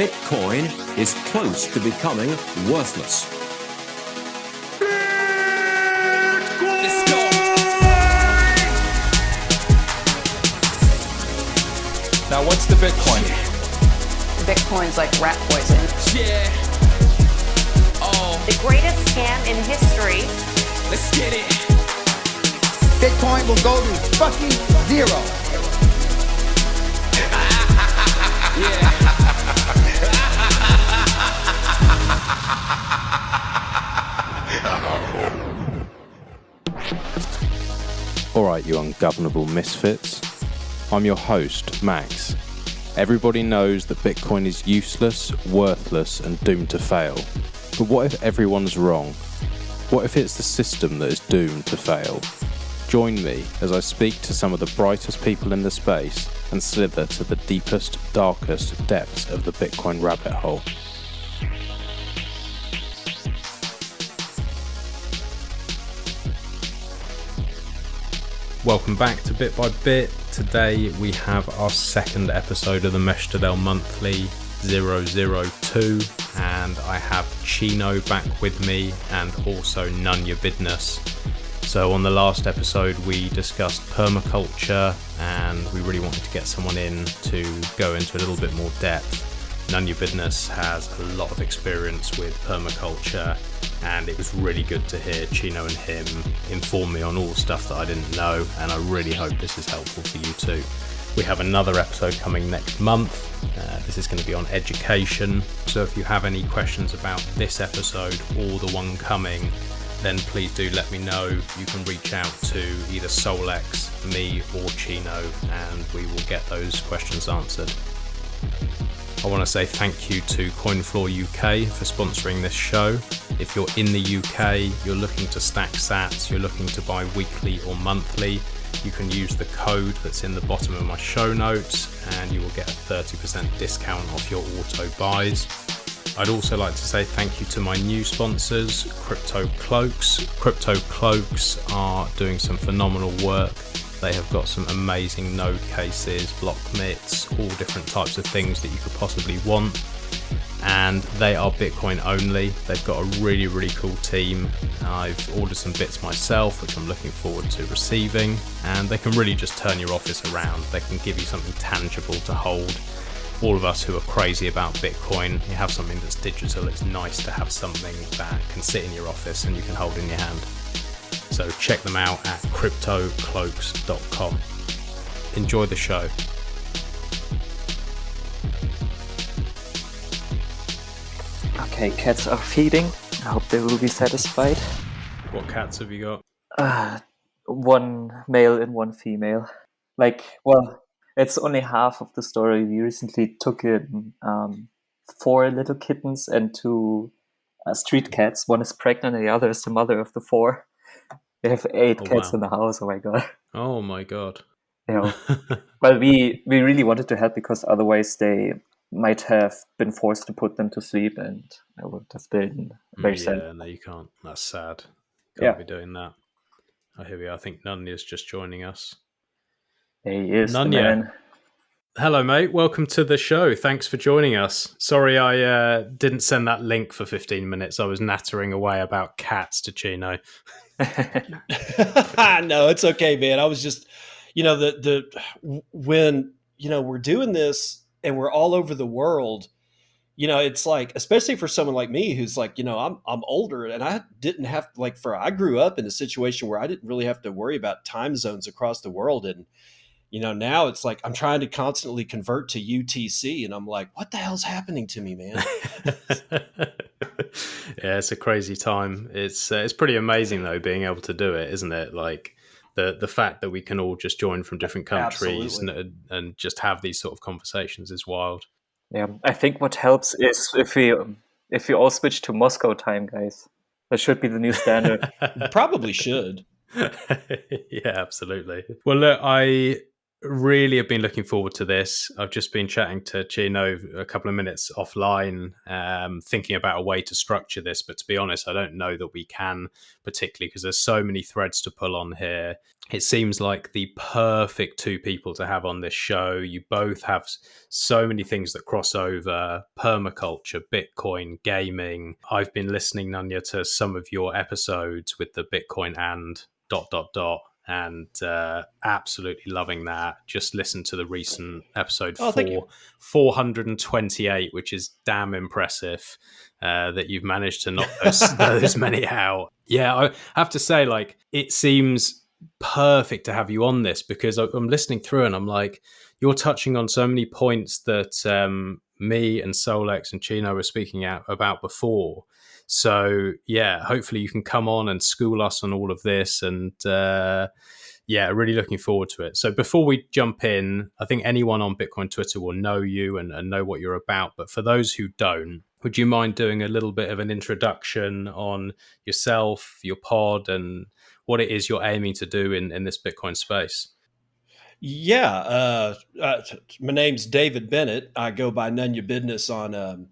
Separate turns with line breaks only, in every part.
Bitcoin is close to becoming worthless.
Let's go. Now, what's the Bitcoin?
Bitcoin's like rat poison.
Yeah. Oh,
The greatest scam in history.
let's get it.
Bitcoin will go to fucking zero.
Yeah.
Alright, you ungovernable misfits. I'm your host, Max. Everybody knows that Bitcoin is useless, worthless, and doomed to fail. But what if everyone's wrong? What if it's the system that is doomed to fail? Join me as I speak to some of the brightest people in the space and slither to the deepest, darkest depths of the Bitcoin rabbit hole. Welcome back to Bit by Bit. Today we have our second episode of the Meshtadel Monthly 002, and I have Chino back with me and also None Your Business. So on the last episode we discussed permaculture and we really wanted to get someone in to go into a little bit more depth. None Your Business has a lot of experience with permaculture, and it was really good to hear Chino and him inform me on all the stuff that I didn't know, and I really hope this is helpful for you too. We have another episode coming next month. This is going to be on education, so if you have any questions about this episode or the one coming, then please do let me know. You can reach out to either Solex, me or Chino, and we will get those questions answered. I want to say thank you to CoinFloor UK for sponsoring this show. If you're in the UK, you're looking to stack sats, you're looking to buy weekly or monthly, you can use the code that's in the bottom of my show notes and you will get a 30% discount off your auto buys. I'd also like to say thank you to my new sponsors, Crypto Cloaks. Crypto Cloaks are doing some phenomenal work. They have got some amazing node cases, block mitts, all different types of things that you could possibly want. And they are Bitcoin only. They've got a really, really cool team. I've ordered some bits myself, which I'm looking forward to receiving. And they can really just turn your office around. They can give you something tangible to hold. All of us who are crazy about Bitcoin, you have something that's digital. It's nice to have something that can sit in your office and you can hold in your hand. So check them out at cryptocloaks.com. Enjoy the show.
Okay, cats are feeding. I hope they will be satisfied.
What cats have you got?
One male and one female. It's only half of the story. We recently took in 4 little kittens and 2 street cats. One is pregnant and the other is the mother of the 4. We have 8 cats in the house. Oh my god.
Oh my god.
Well, we really wanted to help because otherwise they might have been forced to put them to sleep, and I would have been very sad.
Yeah, no, you can't. That's sad. Can't be doing that. Oh, here we are. I think Nunya's just joining us.
He is the
Nunya.
man.
Hello, mate. Welcome to the show. Thanks for joining us. Sorry I didn't send that link for 15 minutes. I was nattering away about cats to Chino.
No, it's okay, man. I was just, when, we're doing this and we're all over the world, it's like, especially for someone like me, who's like, I'm older and I didn't have I grew up in a situation where I didn't really have to worry about time zones across the world. And, now it's like, I'm trying to constantly convert to UTC and I'm like, what the hell's happening to me, man?
Yeah, it's a crazy time. It's pretty amazing though, being able to do it, isn't it? Like the fact that we can all just join from different countries and just have these sort of conversations is wild.
Yeah, I think what helps is if we all switch to Moscow time, guys. That should be the new standard.
Probably should.
Yeah, absolutely. Well, look, I really have been looking forward to this. I've just been chatting to Chino a couple of minutes offline, thinking about a way to structure this. But to be honest, I don't know that we can, particularly because there's so many threads to pull on here. It seems like the perfect two people to have on this show. You both have so many things that cross over: permaculture, Bitcoin, gaming. I've been listening, Nanya, to some of your episodes with the Bitcoin and ... and absolutely loving that. Just listen to the recent episode 428, which is damn impressive that you've managed to knock those many out. Yeah, I have to say, like, it seems perfect to have you on this, because I'm listening through and I'm like, you're touching on so many points that me and Solex and Chino were speaking about before. So yeah, hopefully you can come on and school us on all of this, and really looking forward to it. So before we jump in, I think anyone on Bitcoin Twitter will know you and know what you're about. But for those who don't, would you mind doing a little bit of an introduction on yourself, your pod, and what it is you're aiming to do in this Bitcoin space?
Yeah, my name's David Bennett. I go by Nunya Business on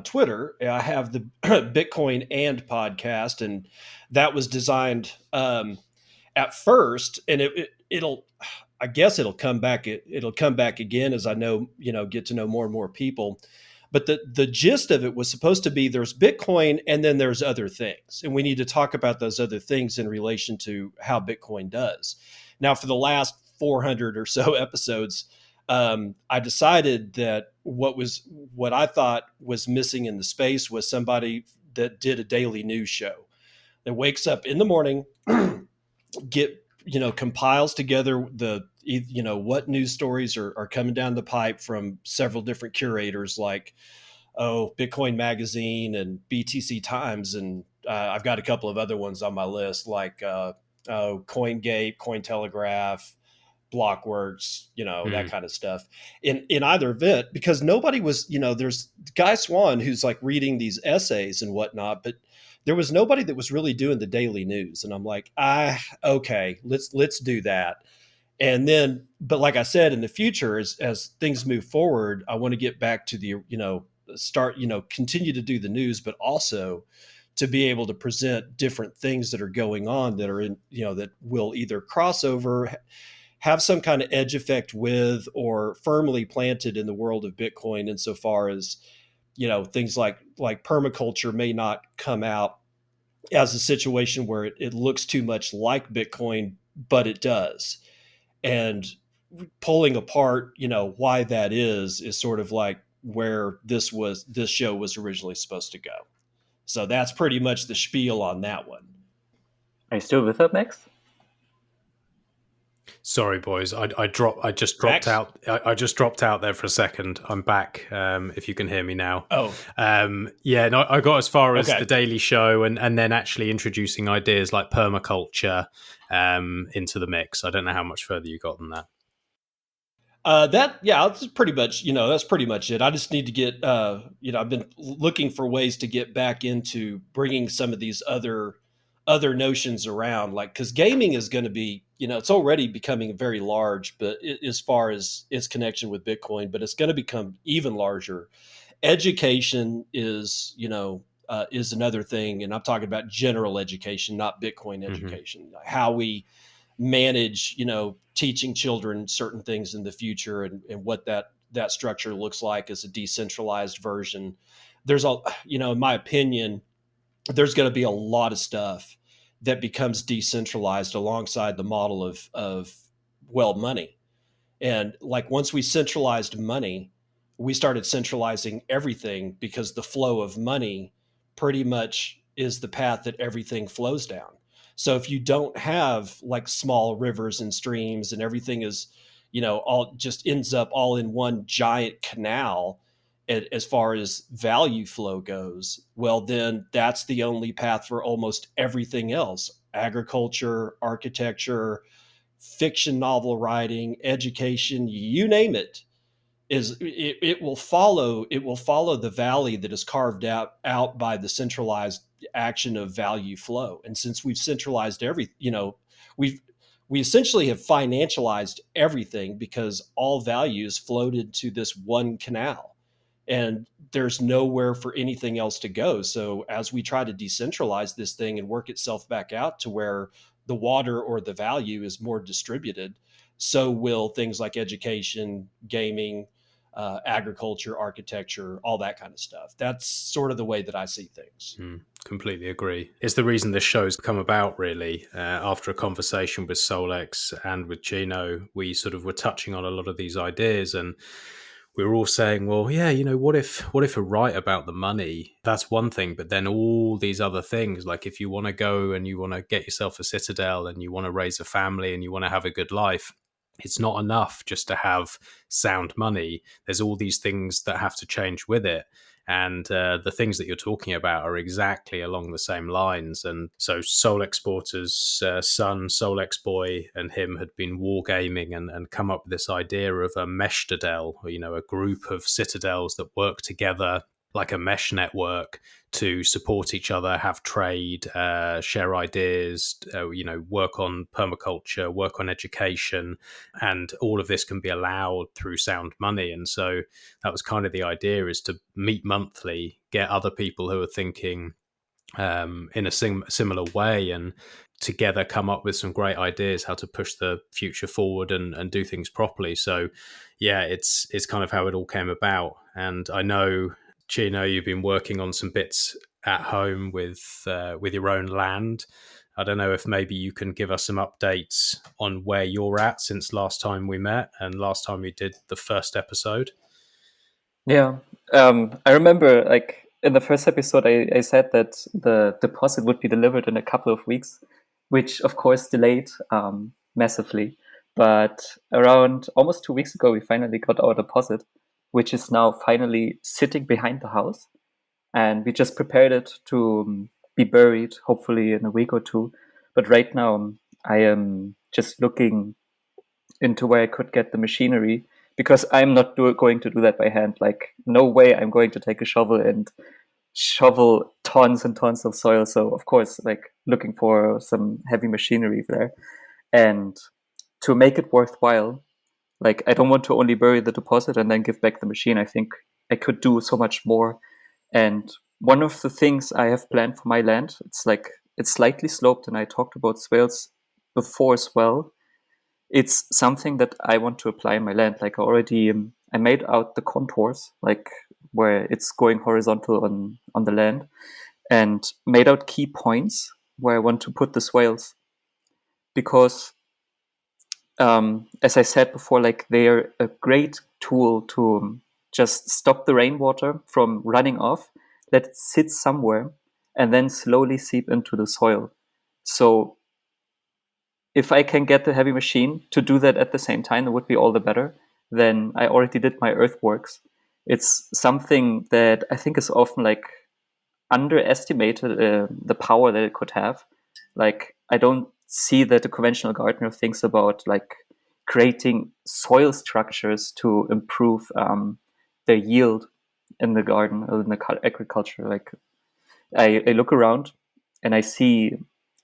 Twitter. I have the Bitcoin and podcast, and that was designed at first, and it'll I guess it'll come back. It'll come back again as I get to know more and more people. But the gist of it was supposed to be there's Bitcoin and then there's other things, and we need to talk about those other things in relation to how Bitcoin does. Now, for the last 400 or so episodes, I decided that what I thought was missing in the space was somebody that did a daily news show that wakes up in the morning, compiles together what news stories are coming down the pipe from several different curators, like Bitcoin Magazine and BTC Times, and I've got a couple of other ones on my list, like CoinGate, Cointelegraph, Blockworks, that kind of stuff. In either event, because nobody was, there's Guy Swan who's like reading these essays and whatnot, but there was nobody that was really doing the daily news. And I'm like, okay, let's do that. And then, but like I said, in the future, as things move forward, I want to get back to the, continue to do the news, but also to be able to present different things that are going on that are in, that will either cross over, have some kind of edge effect with, or firmly planted in the world of Bitcoin, insofar as, things like permaculture may not come out as a situation where it looks too much like Bitcoin, but it does. And pulling apart, why that is sort of like where this show was originally supposed to go. So that's pretty much the spiel on that one.
Are you still with us, Max?
Sorry, boys. I just dropped
Max?
out. I just dropped out there for a second. I'm back. If you can hear me now.
Oh.
I got as far as
Okay.
the Daily Show and then actually introducing ideas like permaculture into the mix. I don't know how much further you got than that.
That's pretty much, that's pretty much it. I just need to get, I've been looking for ways to get back into bringing some of these other notions around, like, because gaming is going to be, it's already becoming very large, but as far as its connection with Bitcoin, but it's going to become even larger. Education is another thing. And I'm talking about general education, not Bitcoin education, how we manage, teaching children certain things in the future, and what that structure looks like as a decentralized version. There's in my opinion, there's going to be a lot of stuff that becomes decentralized alongside the model of money. And like, once we centralized money, we started centralizing everything, because the flow of money pretty much is the path that everything flows down. So if you don't have like small rivers and streams and everything is, all just ends up all in one giant canal, as far as value flow goes, well, then that's the only path for almost everything else. Agriculture, architecture, fiction novel writing, education, you name it, it will follow the valley that is carved out by the centralized action of value flow. And since we've centralized we essentially have financialized everything because all values floated to this one canal, and there's nowhere for anything else to go. So as we try to decentralize this thing and work itself back out to where the water or the value is more distributed, so will things like education, gaming, agriculture, architecture, all that kind of stuff. That's sort of the way that I see things.
Completely agree. It's the reason this show's come about, really. After a conversation with Solex and with Chino, we sort of were touching on a lot of these ideas, and we were all saying, well, yeah, what if we're right about the money? That's one thing, but then all these other things, like if you want to go and you want to get yourself a citadel and you want to raise a family and you want to have a good life, it's not enough just to have sound money. There's all these things that have to change with it. And the things that you're talking about are exactly along the same lines. And so Soul Exporter's son, Solex Boy, and him had been wargaming and come up with this idea of a Meshtadel, a group of citadels that work together like a mesh network to support each other, have trade, share ideas, work on permaculture, work on education, and all of this can be allowed through sound money. And so that was kind of the idea, is to meet monthly, get other people who are thinking in a similar way, and together come up with some great ideas how to push the future forward and do things properly. So yeah, it's kind of how it all came about. And I know, Chino, you've been working on some bits at home with your own land. I don't know if maybe you can give us some updates on where you're at since last time we met and last time we did the first episode.
Yeah, I remember, like, in the first episode, I said that the deposit would be delivered in a couple of weeks, which of course delayed massively. But around almost 2 weeks ago, we finally got our deposit, which is now finally sitting behind the house. And we just prepared it to be buried, hopefully in a week or two. But right now, I am just looking into where I could get the machinery, because I'm not going to do that by hand. Like, no way I'm going to take a shovel and shovel tons and tons of soil. So, of course, like, looking for some heavy machinery there. And to make it worthwhile, like, I don't want to only bury the deposit and then give back the machine. I think I could do so much more. And one of the things I have planned for my land, it's slightly sloped, and I talked about swales before as well. It's something that I want to apply in my land. Like, I made out the contours, like where it's going horizontal on the land, and made out key points where I want to put the swales. Because, as I said before, like, they're a great tool to just stop the rainwater from running off, let it sit somewhere, and then slowly seep into the soil. So if I can get the heavy machine to do that at the same time, it would be all the better. Then I already did my earthworks. It's something that I think is often, like, underestimated, the power that it could have. Like, I don't see that the conventional gardener thinks about, like, creating soil structures to improve the yield in the garden or in the agriculture. Like, I look around and I see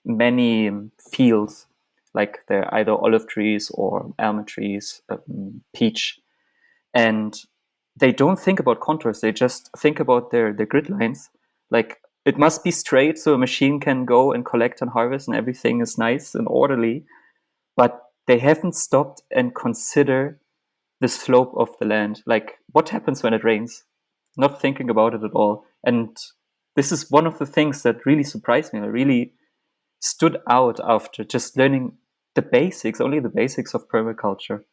many fields, like they're either olive trees or almond trees, peach, and they don't think about contours. They just think about their grid lines. Like, it must be straight so a machine can go and collect and harvest and everything is nice and orderly, but they haven't stopped and consider the slope of the land. Like, what happens when it rains? Not thinking about it at all. And this is one of the things that really surprised me. I really stood out after just learning the basics, only the basics of permaculture.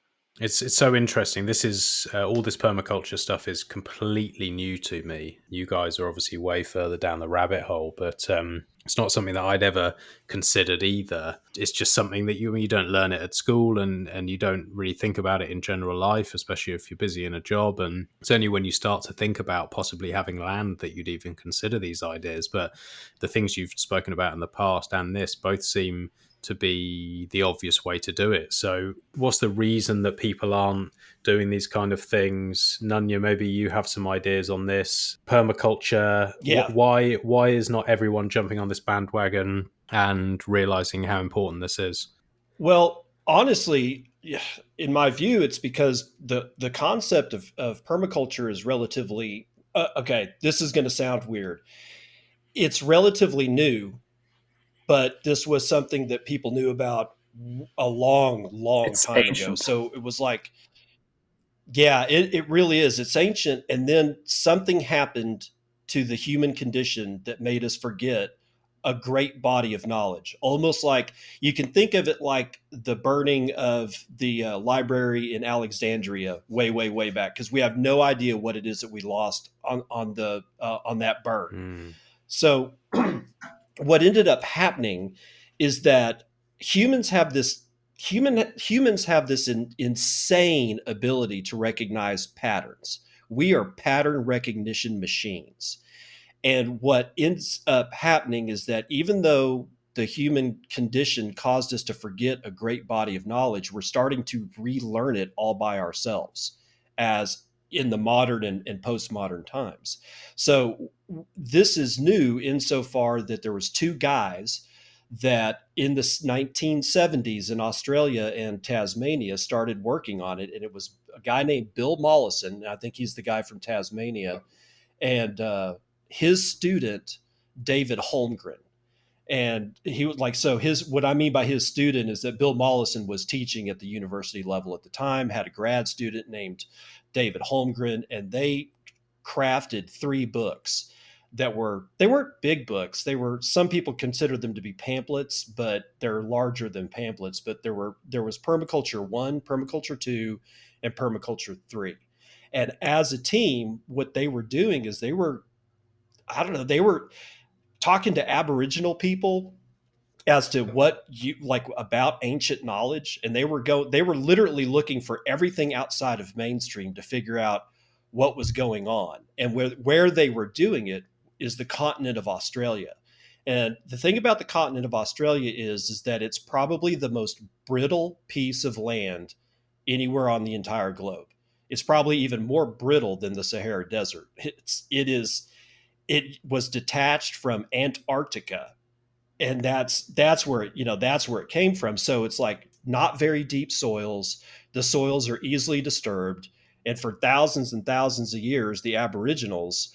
It's so interesting. This is all this permaculture stuff is completely new to me. You guys are obviously way further down the rabbit hole, but it's not something that I'd ever considered either. It's just something that you don't learn it at school, and you don't really think about it in general life, especially if you're busy in a job. And it's only when you start to think about possibly having land that you'd even consider these ideas. But the things you've spoken about in the past and this both seem to be the obvious way to do it. So what's the reason that people aren't doing these kind of things? Nunya, maybe you have some ideas on this. Permaculture,
Yeah.
Why is not everyone jumping on this bandwagon and realizing how important this is?
Well, honestly, in my view, it's because the concept of permaculture is relatively okay. This is going to sound weird. It's relatively new, but this was something that people knew about a long, long
It's
time ago.
ancient.
So it was like, yeah, it really is. It's ancient. And then something happened to the human condition that made us forget a great body of knowledge. Almost like you can think of it like the burning of the library in Alexandria way, way, way back, because we have no idea what it is that we lost on that burn.
Mm.
So what ended up happening is that humans have this humans have this insane ability to recognize patterns. We are pattern recognition machines. And what ends up happening is that even though the human condition caused us to forget a great body of knowledge, we're starting to relearn it all by ourselves as in the modern and postmodern times. So this is new insofar that there was two guys that in the 1970s in Australia and Tasmania started working on it. And it was a guy named Bill Mollison. I think he's the guy from Tasmania. And his student, David Holmgren. And he was like, so what I mean by his student is that Bill Mollison was teaching at the university level at the time, had a grad student named David Holmgren, and they crafted 3 books they weren't big books. Some people consider them to be pamphlets, but they're larger than pamphlets. But there was Permaculture 1, Permaculture 2, and Permaculture 3. And as a team, what they were doing is they were talking to Aboriginal people as to what you like about ancient knowledge, and they were literally looking for everything outside of mainstream to figure out what was going on. And where they were doing it is the continent of Australia. And the thing about the continent of Australia is that it's probably the most brittle piece of land anywhere on the entire globe. It's probably even more brittle than the Sahara Desert. It was detached from Antarctica, and that's where it came from. So it's like not very deep soils. The soils are easily disturbed, and for thousands and thousands of years, the Aboriginals,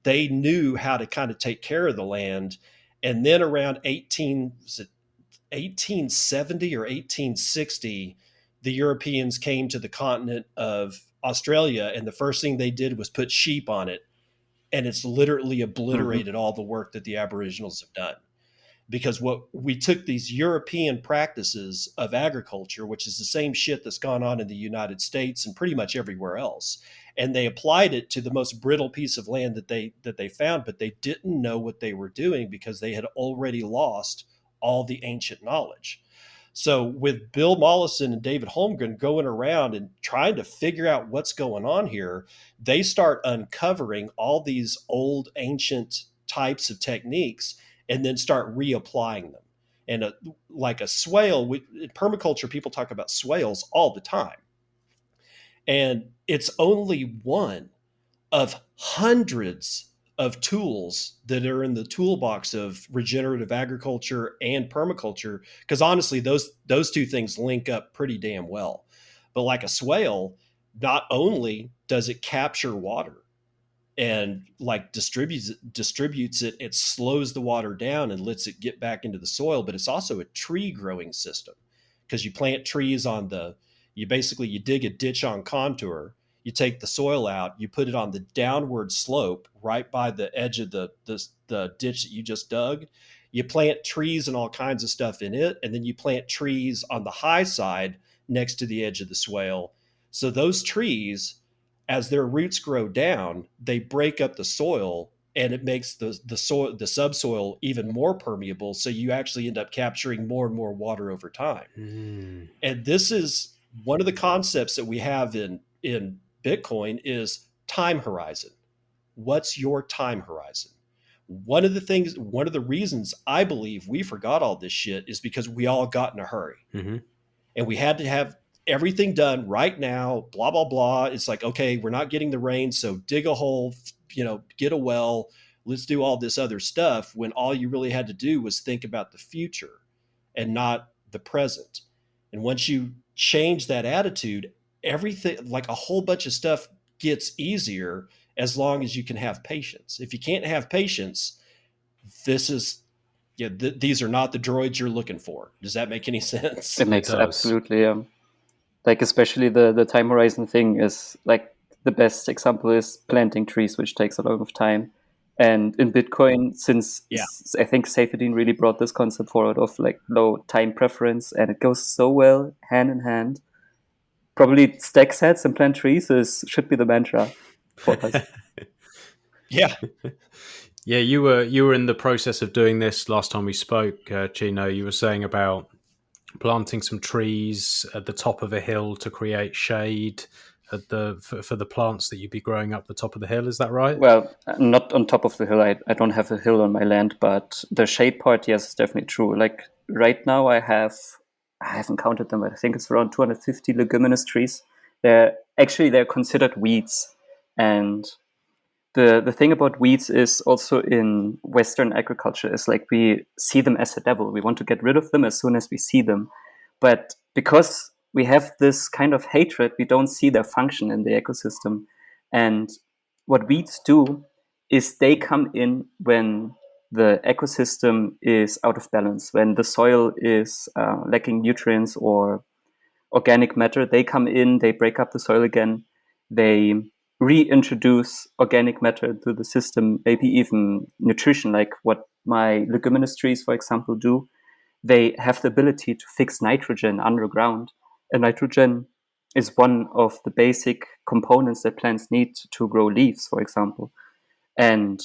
they knew how to kind of take care of the land. And then around 1870 or 1860, the Europeans came to the continent of Australia, and the first thing they did was put sheep on it. And it's literally obliterated all the work that the Aboriginals have done. Because what we took these European practices of agriculture, which is the same shit that's gone on in the United States and pretty much everywhere else, and they applied it to the most brittle piece of land that they found, but they didn't know what they were doing because they had already lost all the ancient knowledge. So with Bill Mollison and David Holmgren going around and trying to figure out what's going on here, they start uncovering all these old ancient types of techniques and then start reapplying them. And like a swale, in permaculture, people talk about swales all the time. And it's only one of hundreds of tools that are in the toolbox of regenerative agriculture and permaculture, because honestly, those two things link up pretty damn well. But like a swale, not only does it capture water and like distributes it, it slows the water down and lets it get back into the soil, but it's also a tree growing system, because you plant trees you dig a ditch on contour. You take the soil out, you put it on the downward slope right by the edge of the ditch that you just dug. You plant trees and all kinds of stuff in it, and then you plant trees on the high side next to the edge of the swale. So those trees, as their roots grow down, they break up the soil, and it makes the subsoil even more permeable. So you actually end up capturing more and more water over time. And this is one of the concepts that we have in Bitcoin is time horizon. What's your time horizon? One of the reasons I believe we forgot all this shit is because we all got in a hurry. And we had to have everything done right now, blah, blah, blah. It's like, okay, we're not getting the rain, so dig a hole, get a well, let's do all this other stuff, when all you really had to do was think about the future and not the present. And once you change that attitude, everything, like a whole bunch of stuff, gets easier as long as you can have patience. If you can't have patience, this is these are not the droids you're looking for. Does that make any sense?
It makes
does.
absolutely like especially the time horizon thing is like the best example is planting trees, which takes a lot of time. And in Bitcoin, since I think Saifedean really brought this concept forward of like low time preference, and it goes so well hand in hand. Probably stack sets and plant trees should be the mantra for us.
Yeah.
Yeah, you were in the process of doing this last time we spoke, Chino. You were saying about planting some trees at the top of a hill to create shade for the plants that you'd be growing up the top of the hill. Is that right?
Well, not on top of the hill. I don't have a hill on my land, but the shade part, yes, is definitely true. Like right now, I haven't counted them, but I think it's around 250 leguminous trees. They're considered weeds, and the thing about weeds is also in Western agriculture is like we see them as a devil. We want to get rid of them as soon as we see them, but because we have this kind of hatred, we don't see their function in the ecosystem. And what weeds do is they come in when the ecosystem is out of balance, when the soil is lacking nutrients or organic matter. They come in, they break up the soil again, they reintroduce organic matter to the system, maybe even nutrition, like what my leguminous trees, for example, do. They have the ability to fix nitrogen underground. And nitrogen is one of the basic components that plants need to grow leaves, for example. And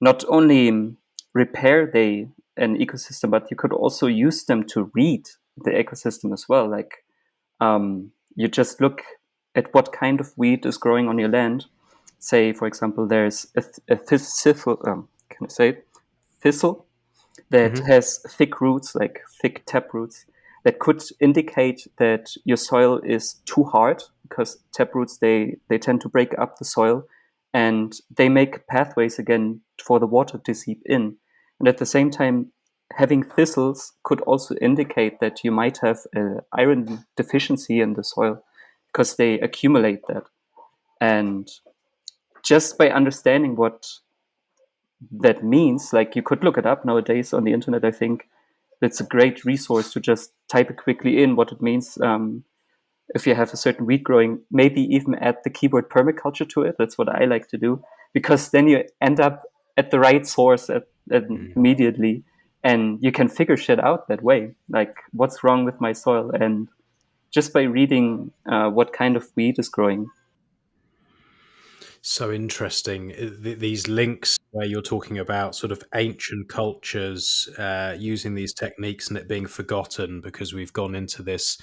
not only repair they an ecosystem, but you could also use them to read the ecosystem as well. Like you just look at what kind of weed is growing on your land. Say, for example, there's a thistle, can I say it? Thistle that has thick roots, like thick tap roots, that could indicate that your soil is too hard, because tap roots, they tend to break up the soil and they make pathways again for the water to seep in. And at the same time, having thistles could also indicate that you might have an iron deficiency in the soil because they accumulate that. And just by understanding what that means, like you could look it up nowadays on the internet, I think it's a great resource to just type it quickly in what it means. If you have a certain weed growing, maybe even add the keyword permaculture to it. That's what I like to do, because then you end up at the right source immediately, and you can figure shit out that way. Like, what's wrong with my soil? And just by reading what kind of weed is growing.
So interesting. These links where you're talking about sort of ancient cultures using these techniques and it being forgotten because we've gone into this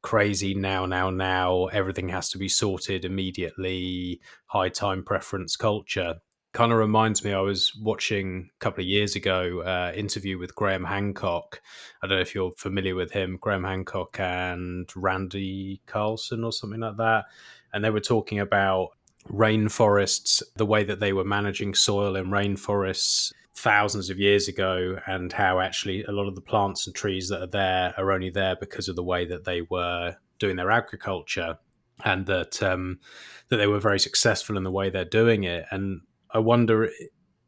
crazy now, everything has to be sorted immediately, high time preference culture. Kind of reminds me, I was watching a couple of years ago interview with Graham Hancock. I don't know if you're familiar with him, Graham Hancock and Randy Carlson or something like that. And they were talking about rainforests, the way that they were managing soil in rainforests thousands of years ago, and how actually a lot of the plants and trees that are there are only there because of the way that they were doing their agriculture, and that that they were very successful in the way they're doing it. And I wonder,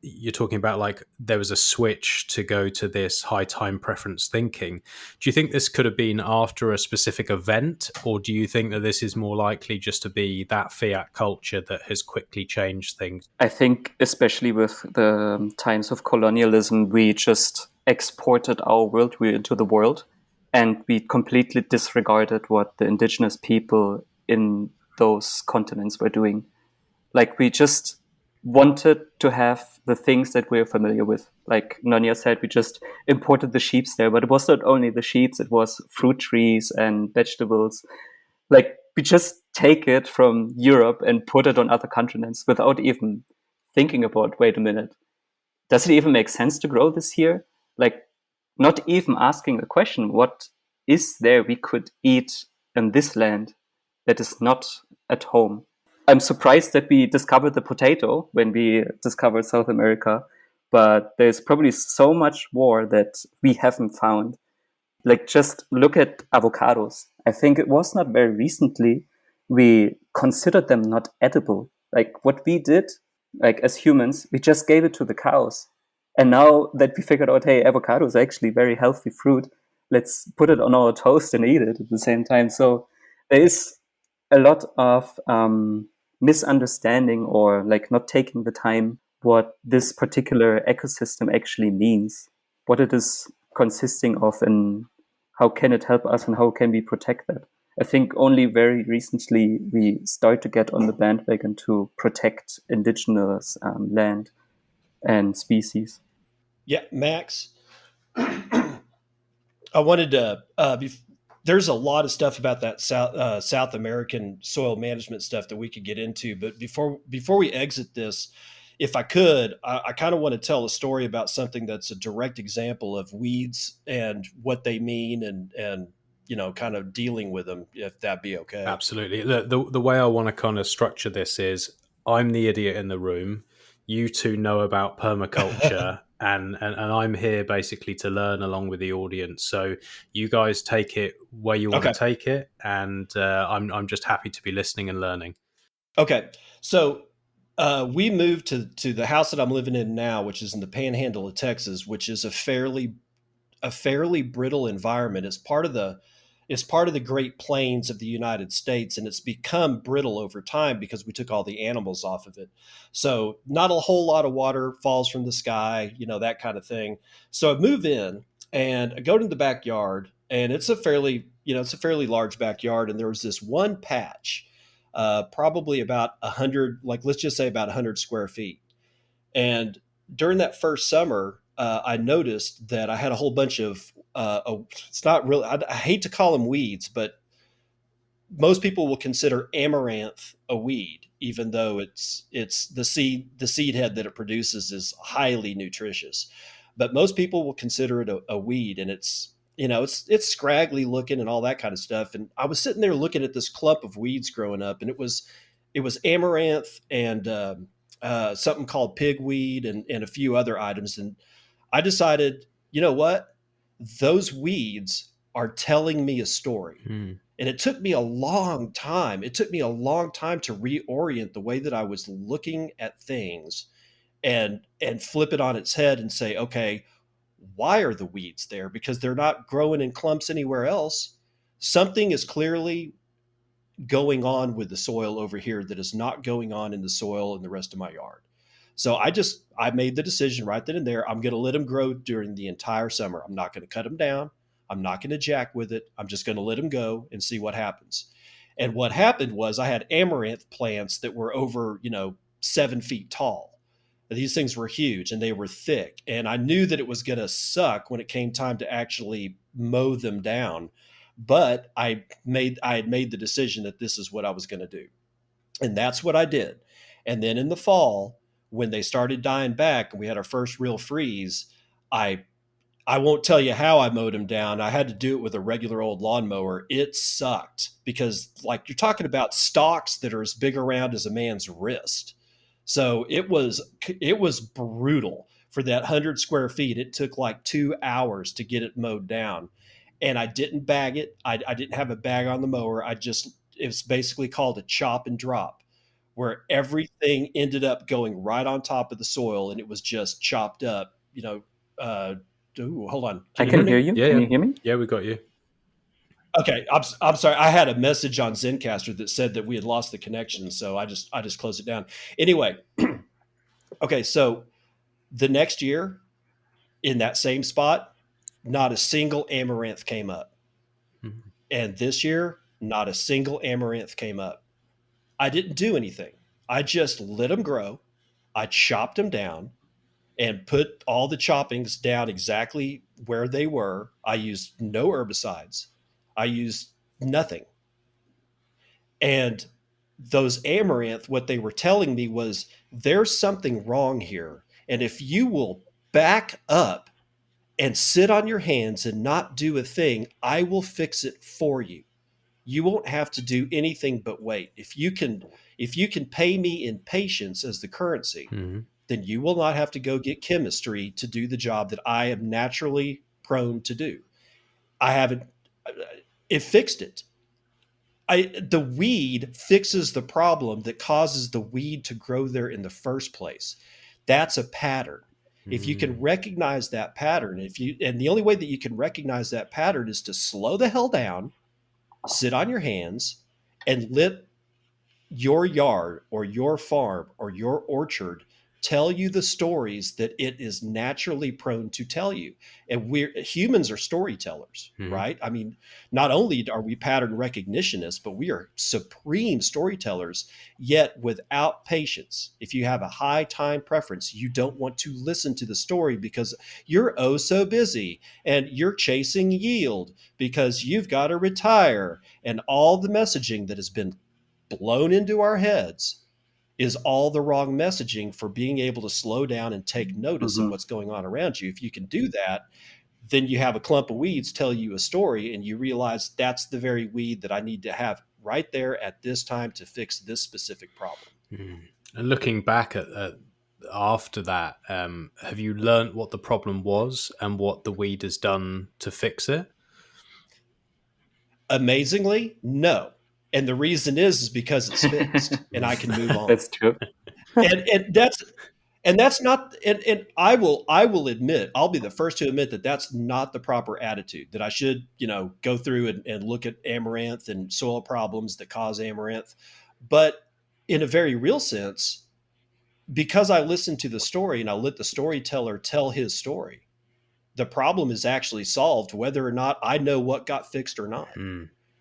you're talking about like there was a switch to go to this high time preference thinking. Do you think this could have been after a specific event, or do you think that this is more likely just to be that fiat culture that has quickly changed things?
I think especially with the times of colonialism, we just exported our worldview into the world, and we completely disregarded what the indigenous people in those continents were doing. Like, we just wanted to have the things that we're familiar with. Like Nonya said, we just imported the sheeps there, but it was not only the sheeps, it was fruit trees and vegetables. Like, we just take it from Europe and put it on other continents without even thinking about, wait a minute, does it even make sense to grow this here? Like, not even asking the question, what is there we could eat in this land that is not at home? I'm surprised that we discovered the potato when we discovered South America, but there's probably so much more that we haven't found. Like, just look at avocados. I think it was not very recently we considered them not edible. Like, what we did, like as humans, we just gave it to the cows. And now that we figured out, hey, avocado is actually very healthy fruit, let's put it on our toast and eat it at the same time. So there is a lot of misunderstanding, or like not taking the time what this particular ecosystem actually means, what it is consisting of, and how can it help us and how can we protect that. I think only very recently we start to get on the bandwagon to protect indigenous land and species.
Yeah, Max. I wanted to. There's a lot of stuff about that South American soil management stuff that we could get into, but before we exit this, if I could, I kind of want to tell a story about something that's a direct example of weeds and what they mean, and kind of dealing with them, if that'd be okay.
Absolutely. The way I want to kind of structure this is I'm the idiot in the room. You two know about permaculture, and I'm here basically to learn along with the audience. So you guys take it where you want to take it, and I'm just happy to be listening and learning.
Okay, so we moved to the house that I'm living in now, which is in the Panhandle of Texas, which is a fairly brittle environment. It's part of the Great Plains of the United States, and it's become brittle over time because we took all the animals off of it. So not a whole lot of water falls from the sky, that kind of thing. So I move in and I go to the backyard, and it's a fairly large backyard. And there was this one patch, probably about 100, like let's just say about 100 square feet. And during that first summer, I noticed that I had a whole bunch of, it's not really, I hate to call them weeds, but most people will consider amaranth a weed, even though it's the seed head that it produces is highly nutritious. But most people will consider it a weed, and it's scraggly looking and all that kind of stuff. And I was sitting there looking at this clump of weeds growing up, and it was amaranth and something called pigweed and a few other items. And I decided, you know what? Those weeds are telling me a story. And it took me a long time. It took me a long time to reorient the way that I was looking at things and flip it on its head and say, okay, why are the weeds there? Because they're not growing in clumps anywhere else. Something is clearly going on with the soil over here that is not going on in the soil in the rest of my yard. So I made the decision right then and there. I'm going to let them grow during the entire summer. I'm not going to cut them down. I'm not going to jack with it. I'm just going to let them go and see what happens. And what happened was I had amaranth plants that were over, 7 feet tall. These things were huge and they were thick. And I knew that it was going to suck when it came time to actually mow them down. But I had made the decision that this is what I was going to do. And that's what I did. And then in the fall, when they started dying back and we had our first real freeze, I won't tell you how I mowed them down. I had to do it with a regular old lawnmower. It sucked because, like, you're talking about stalks that are as big around as a man's wrist. So it was brutal for that 100 square feet. It took like 2 hours to get it mowed down. And I didn't bag it. I didn't have a bag on the mower. It was basically called a chop and drop, where everything ended up going right on top of the soil and it was just chopped up, hold on.
I can hear you.
Yeah,
can you hear me?
Yeah, we got you.
Okay, I'm sorry. I had a message on Zencastr that said that we had lost the connection, so I just closed it down. Anyway, okay, so the next year in that same spot, not a single amaranth came up. Mm-hmm. And this year, not a single amaranth came up. I didn't do anything. I just let them grow. I chopped them down and put all the choppings down exactly where they were. I used no herbicides. I used nothing. And those amaranth, what they were telling me was there's something wrong here. And if you will back up and sit on your hands and not do a thing, I will fix it for you. You won't have to do anything but wait. If you can pay me in patience as the currency, mm-hmm. then you will not have to go get chemistry to do the job that I am naturally prone to do. I haven't, it fixed it. The weed fixes the problem that causes the weed to grow there in the first place. That's a pattern. If you can recognize that pattern, and the only way that you can recognize that pattern is to slow the hell down, sit on your hands, and let your yard or your farm or your orchard tell you the stories that it is naturally prone to tell you. And humans are storytellers, right? I mean, not only are we pattern recognitionist, but we are supreme storytellers, yet without patience. If you have a high time preference, you don't want to listen to the story because you're oh so busy and you're chasing yield because you've got to retire, and all the messaging that has been blown into our heads is all the wrong messaging for being able to slow down and take notice of what's going on around you. If you can do that, then you have a clump of weeds tell you a story, and you realize that's the very weed that I need to have right there at this time to fix this specific problem.
And looking back at after that, have you learned what the problem was and what the weed has done to fix it?
Amazingly, no. And the reason is because it's fixed and I can move on.
That's true.
And that's not, and I will admit, I'll be the first to admit that that's not the proper attitude, that I should, go through and look at amaranth and soil problems that cause amaranth. But in a very real sense, because I listened to the story and I let the storyteller tell his story, the problem is actually solved, whether or not I know what got fixed or not.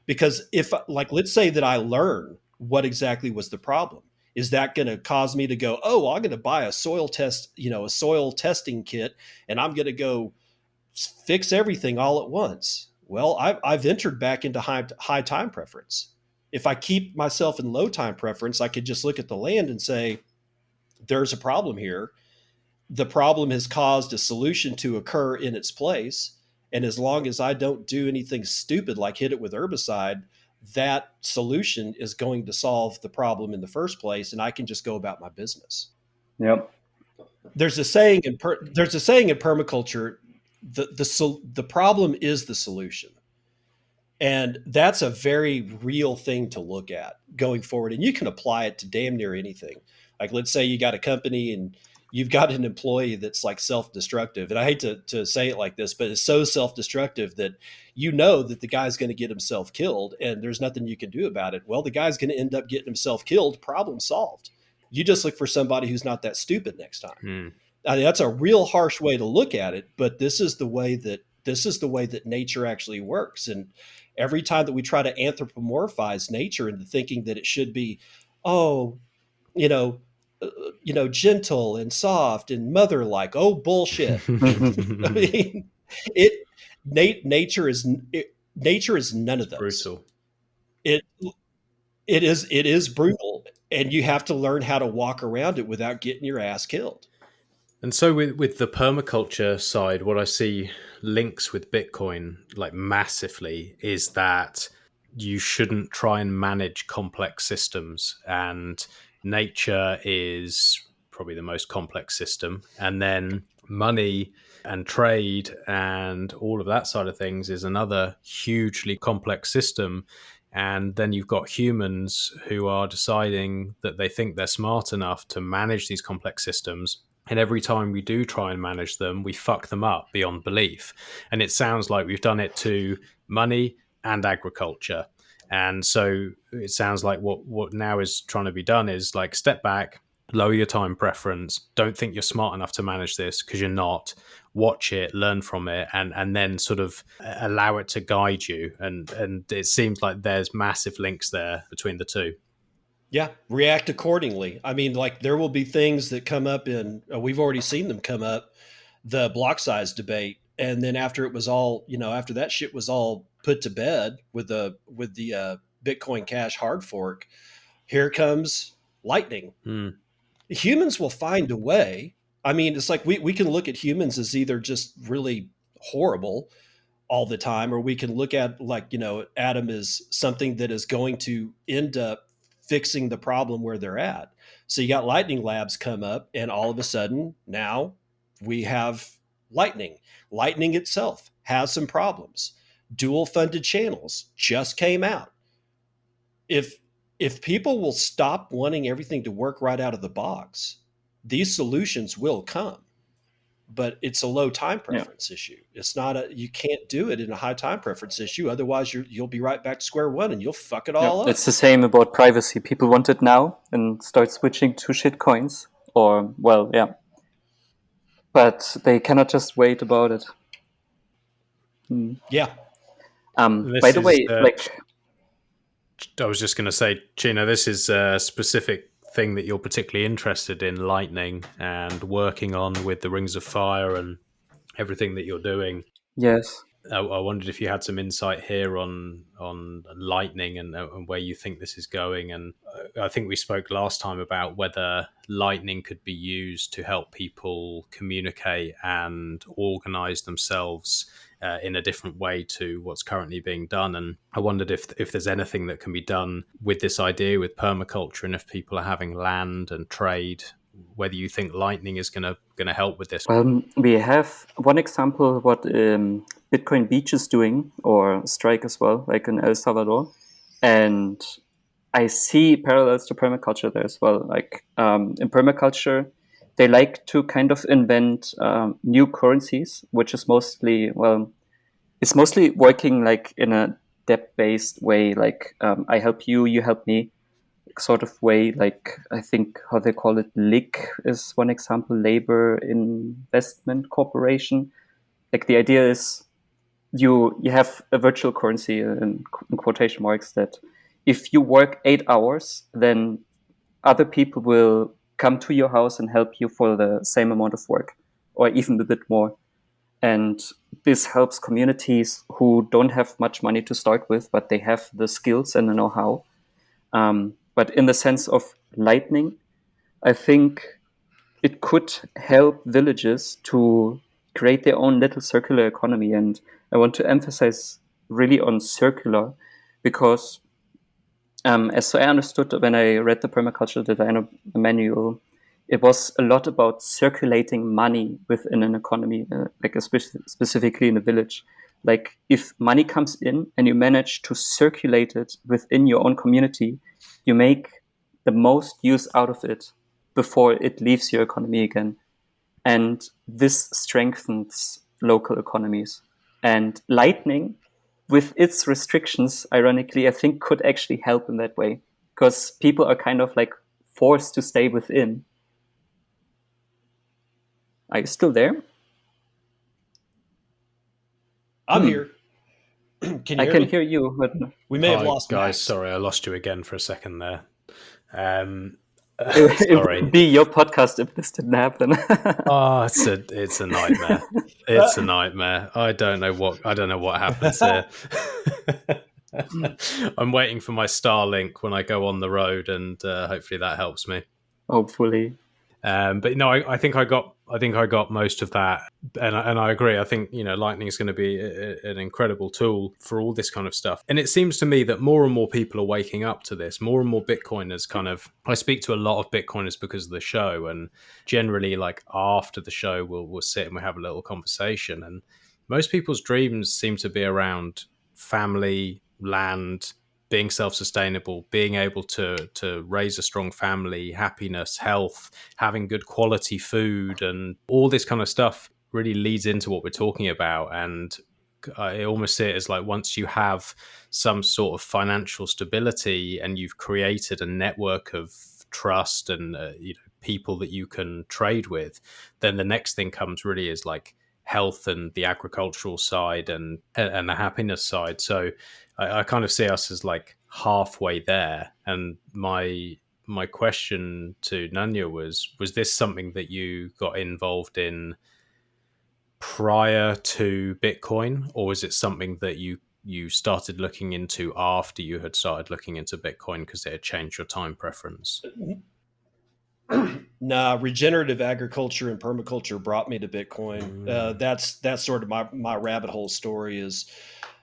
Because if, let's say that I learn what exactly was the problem, is that going to cause me to go, oh, well, I'm going to buy a soil test, a soil testing kit, and I'm going to go fix everything all at once? Well, I've entered back into high time preference. If I keep myself in low time preference, I could just look at the land and say, there's a problem here. The problem has caused a solution to occur in its place. And as long as I don't do anything stupid like hit it with herbicide, that solution is going to solve the problem in the first place, and I can just go about my business.
Yep.
There's a saying in permaculture: the problem is the solution, and that's a very real thing to look at going forward. And you can apply it to damn near anything. Like, let's say you got a company and you've got an employee that's like self-destructive. And I hate to say it like this, but it's so self-destructive that that the guy's going to get himself killed and there's nothing you can do about it. Well, the guy's going to end up getting himself killed. Problem solved. You just look for somebody who's not that stupid next time. I mean, that's a real harsh way to look at it, but this is the way that nature actually works. And every time that we try to anthropomorphize nature into thinking that it should be, gentle and soft and mother-like. Oh, bullshit. I mean, nature is none of those.
Brutal.
It is brutal, and you have to learn how to walk around it without getting your ass killed.
And so with the permaculture side, what I see links with Bitcoin like massively is that you shouldn't try and manage complex systems, and nature is probably the most complex system, and then money and trade and all of that side of things is another hugely complex system. And then you've got humans who are deciding that they think they're smart enough to manage these complex systems, and every time we do try and manage them, we fuck them up beyond belief. And it sounds like we've done it to money and agriculture. And so it sounds like what now is trying to be done is like step back, lower your time preference, don't think you're smart enough to manage this because you're not, watch it, learn from it, and then sort of allow it to guide you. And it seems like there's massive links there between the two.
Yeah, react accordingly. I mean, like there will be things that come up we've already seen them come up, the block size debate. And then after it was all, after that shit was all put to bed with the Bitcoin Cash hard fork, here comes lightning. Humans will find a way. I mean, it's like we can look at humans as either just really horrible all the time, or we can look at Adam as something that is going to end up fixing the problem where they're at. So you got lightning labs come up, and all of a sudden now we have lightning. Lightning itself has some problems. dual funded channels just came out. If people will stop wanting everything to work right out of the box, these solutions will come. But it's a low time preference issue. It's not you can't do it in a high time preference issue. Otherwise you'll be right back to square one and you'll fuck it all up.
It's the same about privacy. People want it now and start switching to shit coins, or but they cannot just wait about it.
Yeah.
By the way,
I was just going to say, Chino, this is a specific thing that you're particularly interested in, lightning, and working on with the Rings of Fire and everything that you're doing.
Yes.
I wondered if you had some insight here on lightning and where you think this is going. And I think we spoke last time about whether lightning could be used to help people communicate and organize themselves in a different way to what's currently being done. And I wondered if there's anything that can be done with this idea with permaculture, and if people are having land and trade, whether you think lightning is going to help with this.
We have one example what Bitcoin Beach is doing, or Strike as well, like in El Salvador, and I see parallels to permaculture there as well. Like in permaculture, they like to kind of invent new currencies, which is mostly it's mostly working like in a debt-based way. Like I help you, you help me, sort of way. Like I think how they call it, LIC is one example, Labor Investment Corporation. Like the idea is you have a virtual currency in quotation marks that if you work 8 hours, then other people will come to your house and help you for the same amount of work, or even a bit more. And this helps communities who don't have much money to start with, but they have the skills and the know-how. But in the sense of lightning, I think it could help villages to create their own little circular economy. And I want to emphasize really on circular, because as I understood when I read the Permaculture Designer Manual, it was a lot about circulating money within an economy, like specifically in a village. Like if money comes in and you manage to circulate it within your own community, you make the most use out of it before it leaves your economy again. And this strengthens local economies. And lightning, with its restrictions, ironically, I think could actually help in that way, because people are kind of like forced to stay within. Are you still there?
I'm here. Can you
I
hear
can
me?
hear you, but
We may have lost
guys.
Max.
Sorry, I lost you again for a second there.
it
Sorry.
would be your podcast if this didn't happen.
Oh, it's a nightmare. It's a nightmare. I don't know what happens here. I'm waiting for my Starlink when I go on the road, and hopefully that helps me.
Hopefully.
But no, I think I got most of that, and I agree. I think lightning is going to be an incredible tool for all this kind of stuff. And it seems to me that more and more people are waking up to this. More and more Bitcoiners I speak to a lot of Bitcoiners because of the show, and generally, like after the show, we'll sit and we have a little conversation. And most people's dreams seem to be around family, land, being self-sustainable, being able to raise a strong family, happiness, health, having good quality food, and all this kind of stuff really leads into what we're talking about. And I almost see it as like once you have some sort of financial stability and you've created a network of trust and people that you can trade with, then the next thing comes really is like health and the agricultural side and the happiness side. So I kind of see us as like halfway there. And my question to Nanya was this something that you got involved in prior to Bitcoin, or was it something that you started looking into after you had started looking into Bitcoin because it had changed your time preference?
Nah, regenerative agriculture and permaculture brought me to Bitcoin. That's sort of my rabbit hole story. Is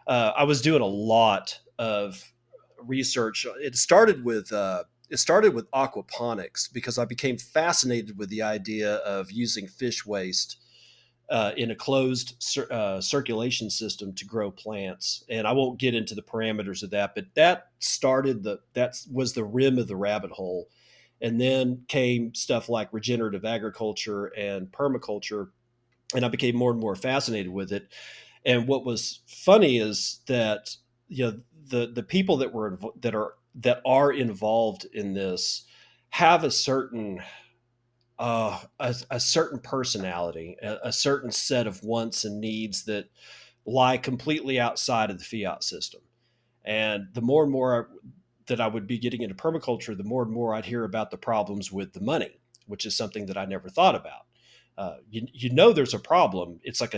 I was doing a lot of research. It started with aquaponics because I became fascinated with the idea of using fish waste in a closed circulation system to grow plants. And I won't get into the parameters of that, but that was the rim of the rabbit hole. And then came stuff like regenerative agriculture and permaculture, and I became more and more fascinated with it. And what was funny is that the people that are involved in this have a certain a certain personality, a certain set of wants and needs that lie completely outside of the fiat system. And the more and more that I would be getting into permaculture, the more and more I'd hear about the problems with the money, which is something that I never thought about. There's a problem. It's like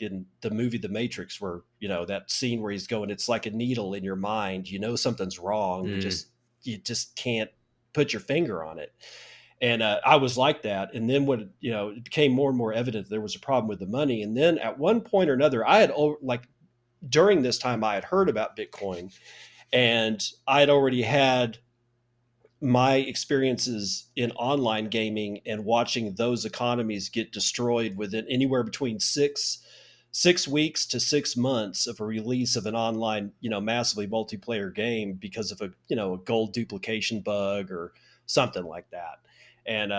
in the movie The Matrix, where that scene where he's going, it's like a needle in your mind. Something's wrong. You just can't put your finger on it. And I was like that. And then when it became more and more evident there was a problem with the money. And then at one point or another, during this time, I had heard about Bitcoin, and I had already had my experiences in online gaming and watching those economies get destroyed within anywhere between six weeks to 6 months of a release of an online, massively multiplayer game because of a gold duplication bug or something like that. And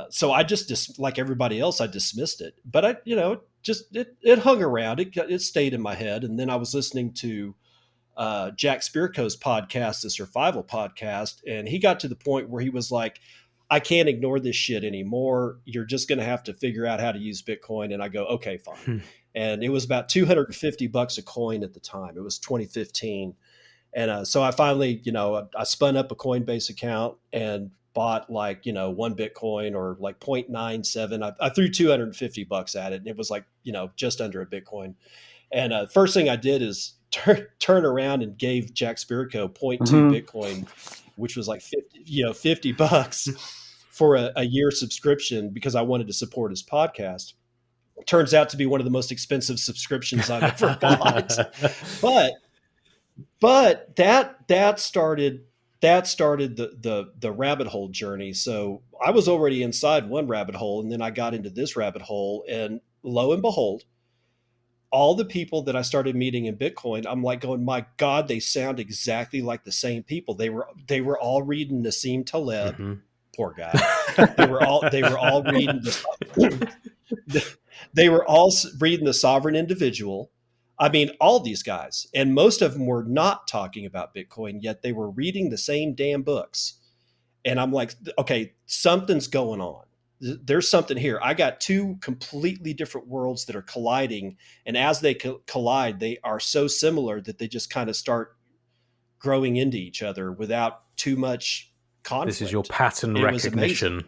so I just like everybody else, I dismissed it. But it hung around. It stayed in my head. And then I was listening to Jack Spirko's podcast, the Survival Podcast, and he got to the point where he was like, I can't ignore this shit anymore. You're just going to have to figure out how to use Bitcoin. And I go, okay, fine. And it was about $250 a coin at the time. It was 2015. And so I finally, I spun up a Coinbase account and bought one Bitcoin, or like 0.97. I threw $250 at it, and it was like, just under a Bitcoin. And first thing I did is turn around and gave Jack Spirko 0.2 Bitcoin, which was like $50 for a year subscription, because I wanted to support his podcast. It turns out to be one of the most expensive subscriptions I've ever bought. But that started the rabbit hole journey. So I was already inside one rabbit hole, and then I got into this rabbit hole, and lo and behold, all the people that I started meeting in Bitcoin, I'm like going, my God, they sound exactly like the same people. They were all reading Nassim Taleb. Poor guy. They were all reading they were all reading The Sovereign Individual. I mean, all these guys, and most of them were not talking about Bitcoin, yet they were reading the same damn books. And I'm like, okay, something's going on. There's something here. I got two completely different worlds that are colliding. And as they collide, they are so similar that they just kind of start growing into each other without too much conflict.
This is your pattern recognition.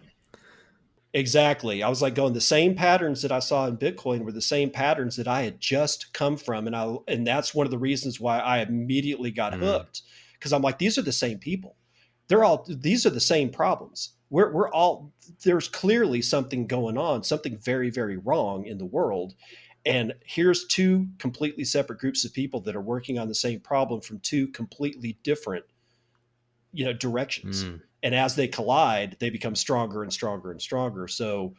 Exactly. I was like going, the same patterns that I saw in Bitcoin were the same patterns that I had just come from. And that's one of the reasons why I immediately got hooked, because I'm like, these are the same people. These are the same problems. There's clearly something going on, something very, very wrong in the world. And here's two completely separate groups of people that are working on the same problem from two completely different, directions. And as they collide, they become stronger and stronger and stronger. So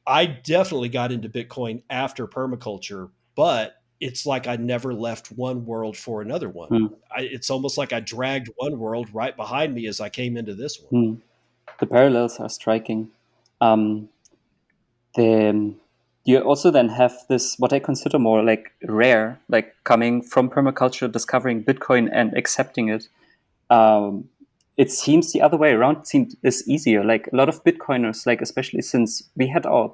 I definitely got into Bitcoin after permaculture, but it's like I never left one world for another one. It's almost like I dragged one world right behind me as I came into this one.
The parallels are striking. You also then have this, what I consider more like rare, like coming from permaculture, discovering Bitcoin and accepting it. It seems the other way around. It's easier. Like a lot of Bitcoiners, like especially since we had our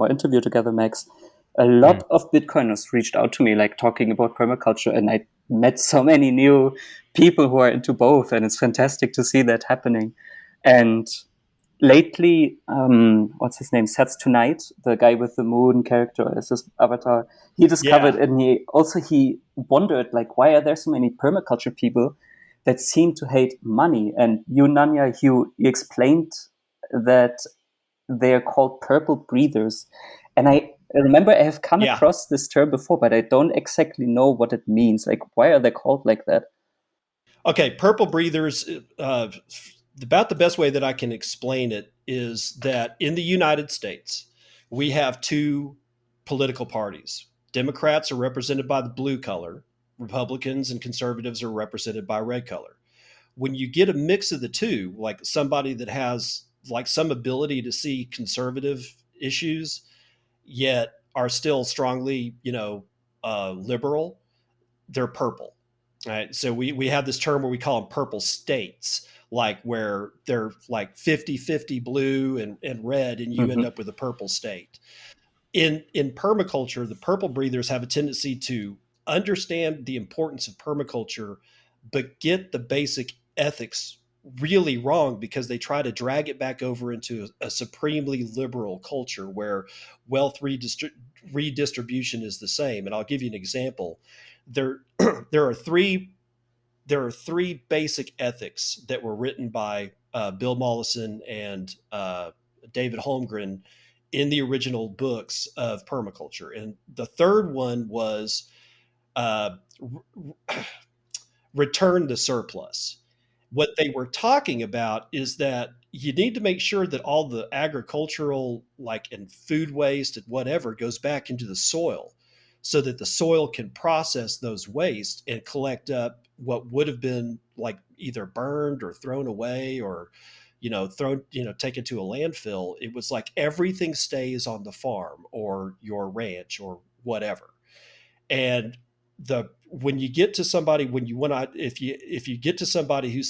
interview together, Max, a lot of Bitcoiners reached out to me, like talking about permaculture, and I met so many new people who are into both, and it's fantastic to see that happening. And lately, what's his name? Sets Tonight, the guy with the moon character as his avatar, he discovered, and he wondered, like, why are there so many permaculture people that seem to hate money? And you, Nanya, you explained that they are called purple breathers. And I remember I have come across this term before, but I don't exactly know what it means. Like, why are they called like that?
Okay, purple breathers, about the best way that I can explain it is that in the United States, we have two political parties. Democrats are represented by the blue color. Republicans and conservatives are represented by red color. When you get a mix of the two, like somebody that has like some ability to see conservative issues, yet are still strongly, liberal, they're purple. Right. So we have this term where we call them purple states, like where they're like 50-50 blue and red, and you end up with a purple state. In permaculture, the purple breathers have a tendency to understand the importance of permaculture, but get the basic ethics really wrong because they try to drag it back over into a supremely liberal culture where wealth redistribution is the same. And I'll give you an example. There are three basic ethics that were written by Bill Mollison and David Holmgren in the original books of permaculture. And the third one was return the surplus. What they were talking about is that you need to make sure that all the agricultural, like, and food waste and whatever goes back into the soil so that the soil can process those waste and collect up what would have been like either burned or thrown away or taken to a landfill. It was like everything stays on the farm or your ranch or whatever. And when you get to somebody, if you get to somebody who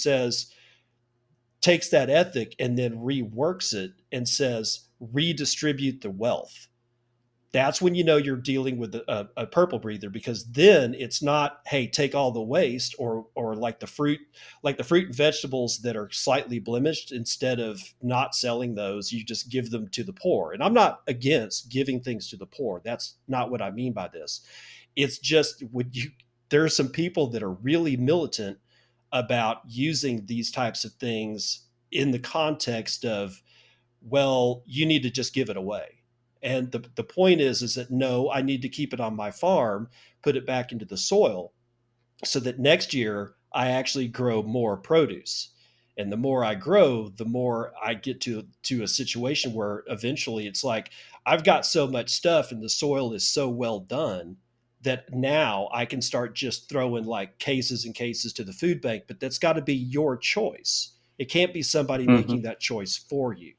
takes that ethic and then reworks it and says redistribute the wealth, that's when you know you're dealing with a purple breather, because then it's not, hey, take all the waste or like the fruit and vegetables that are slightly blemished, instead of not selling those, you just give them to the poor. And I'm not against giving things to the poor. That's not what I mean by this. It's just there are some people that are really militant about using these types of things in the context of, well, you need to just give it away. And the point is that no, I need to keep it on my farm, put it back into the soil so that next year I actually grow more produce. And the more I grow, the more I get to a situation where eventually it's like, I've got so much stuff and the soil is so well done that now I can start just throwing like cases and cases to the food bank, but that's got to be your choice. It can't be somebody making that choice for you.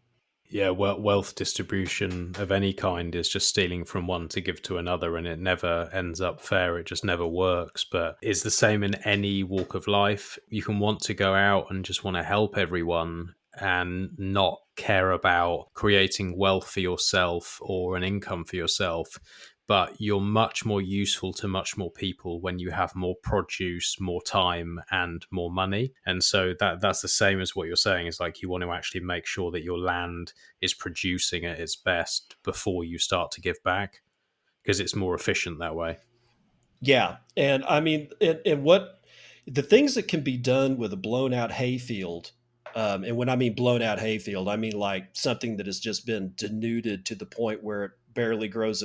Yeah, wealth distribution of any kind is just stealing from one to give to another, and it never ends up fair. It just never works. But it's the same in any walk of life. You can want to go out and just want to help everyone and not care about creating wealth for yourself or an income for yourself. But you're much more useful to much more people when you have more produce, more time, and more money. And so that's the same as what you're saying. Is like you want to actually make sure that your land is producing at its best before you start to give back, because it's more efficient that way.
Yeah. And I mean, and what the things that can be done with a blown out hayfield, and when I mean blown out hayfield, I mean like something that has just been denuded to the point where it barely grows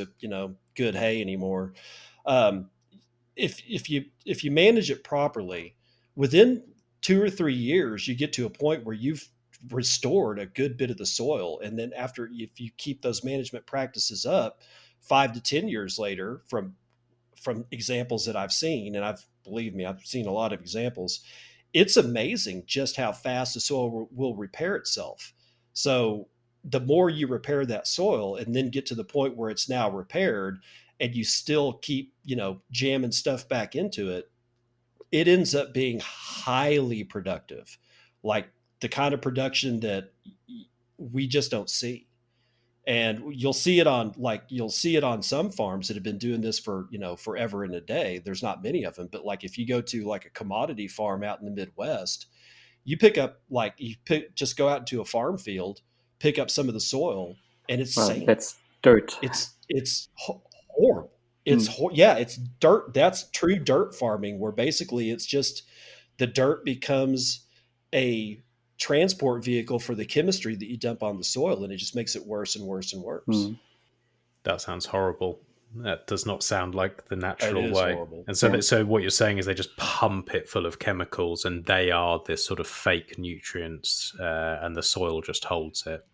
good hay anymore. If you manage it properly, within 2 or 3 years, you get to a point where you've restored a good bit of the soil. And then if you keep those management practices up 5 to 10 years later, from examples that I've seen, and believe me, I've seen a lot of examples, it's amazing just how fast the soil will repair itself. So the more you repair that soil and then get to the point where it's now repaired and you still keep, jamming stuff back into it, it ends up being highly productive, like the kind of production that we just don't see. And you'll see it on some farms that have been doing this for, forever and a day. There's not many of them, but like if you go to like a commodity farm out in the Midwest, just go out into a farm field, pick up some of the soil, and it's sand.
That's dirt.
It's horrible. It's dirt. That's true dirt farming, where basically it's just the dirt becomes a transport vehicle for the chemistry that you dump on the soil, and it just makes it worse and worse and worse.
That sounds horrible. That does not sound like the natural way.
Horrible.
And so what you're saying is they just pump it full of chemicals, and they are this sort of fake nutrients, and the soil just holds it.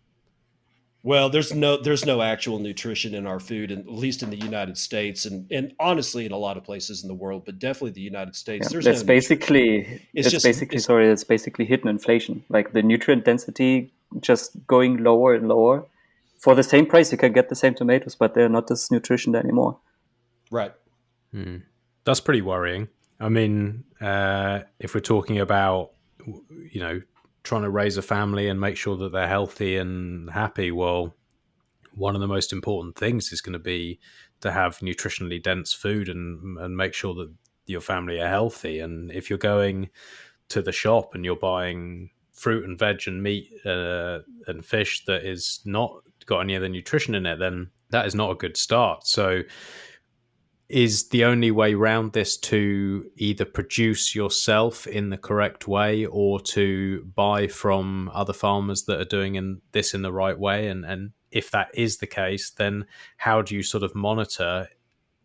Well, there's no actual nutrition in our food, and at least in the United States, and honestly in a lot of places in the world, but definitely the United States.
Yeah,
There's
that's
no nutrition.
basically
It's just
it's basically hidden inflation. Like the nutrient density just going lower and lower. For the same price, you can get the same tomatoes, but they're not this nutrition anymore.
right.
That's pretty worrying. I mean, if we're talking about, trying to raise a family and make sure that they're healthy and happy, well, one of the most important things is going to be to have nutritionally dense food and make sure that your family are healthy. And if you're going to the shop and you're buying fruit and veg and meat and fish that is not got any of the nutrition in it, then that is not a good start. So is the only way around this to either produce yourself in the correct way or to buy from other farmers that are doing this in the right way? And if that is the case, then how do you sort of monitor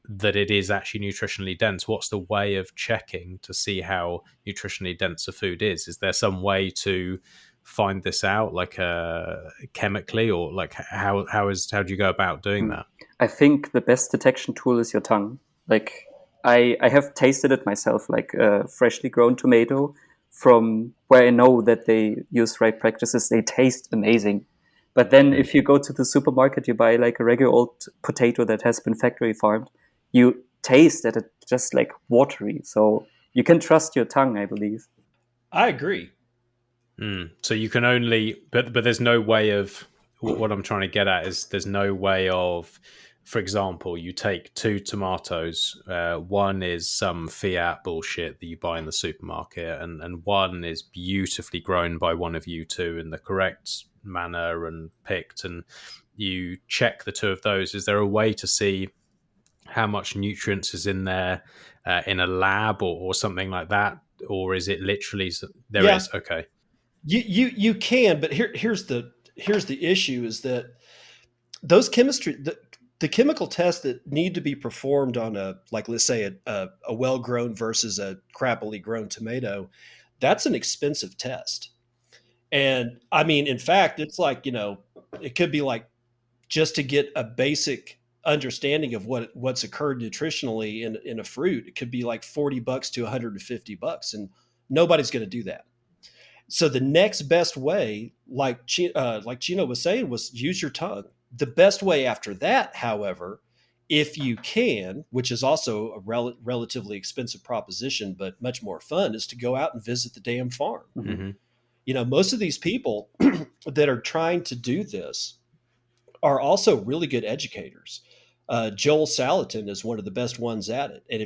that it is actually nutritionally dense? What's the way of checking to see how nutritionally dense a food is? Is there some way to find this out, like chemically, or like how do you go about doing that?
I think the best detection tool is your tongue. Like I have tasted it myself, like a freshly grown tomato from where I know that they use right practices. They taste amazing. But then if you go to the supermarket, you buy like a regular old potato that has been factory farmed, you taste that it's just like watery. So you can trust your tongue, I believe.
I agree.
So you can only, but there's no way of, what I'm trying to get at is there's no way of, for example, you take two tomatoes, one is some fiat bullshit that you buy in the supermarket, and one is beautifully grown by one of you two in the correct manner and picked, and you check the two of those. Is there a way to see how much nutrients is in there in a lab or something like that? Or is it literally, there
Yeah.
is, okay.
You can, but here's the issue is that those the chemical tests that need to be performed on let's say a well-grown versus a crappily grown tomato, that's an expensive test. And I mean, in fact, it's like, it could be like, just to get a basic understanding of what's occurred nutritionally in a fruit, it could be like $40 to $150, and nobody's going to do that. So the next best way, like Chino was saying, was use your tongue. The best way after that, however, if you can, which is also a relatively expensive proposition, but much more fun, is to go out and visit the damn farm.
Mm-hmm.
Most of these people that are trying to do this are also really good educators. Joel Salatin is one of the best ones at it. And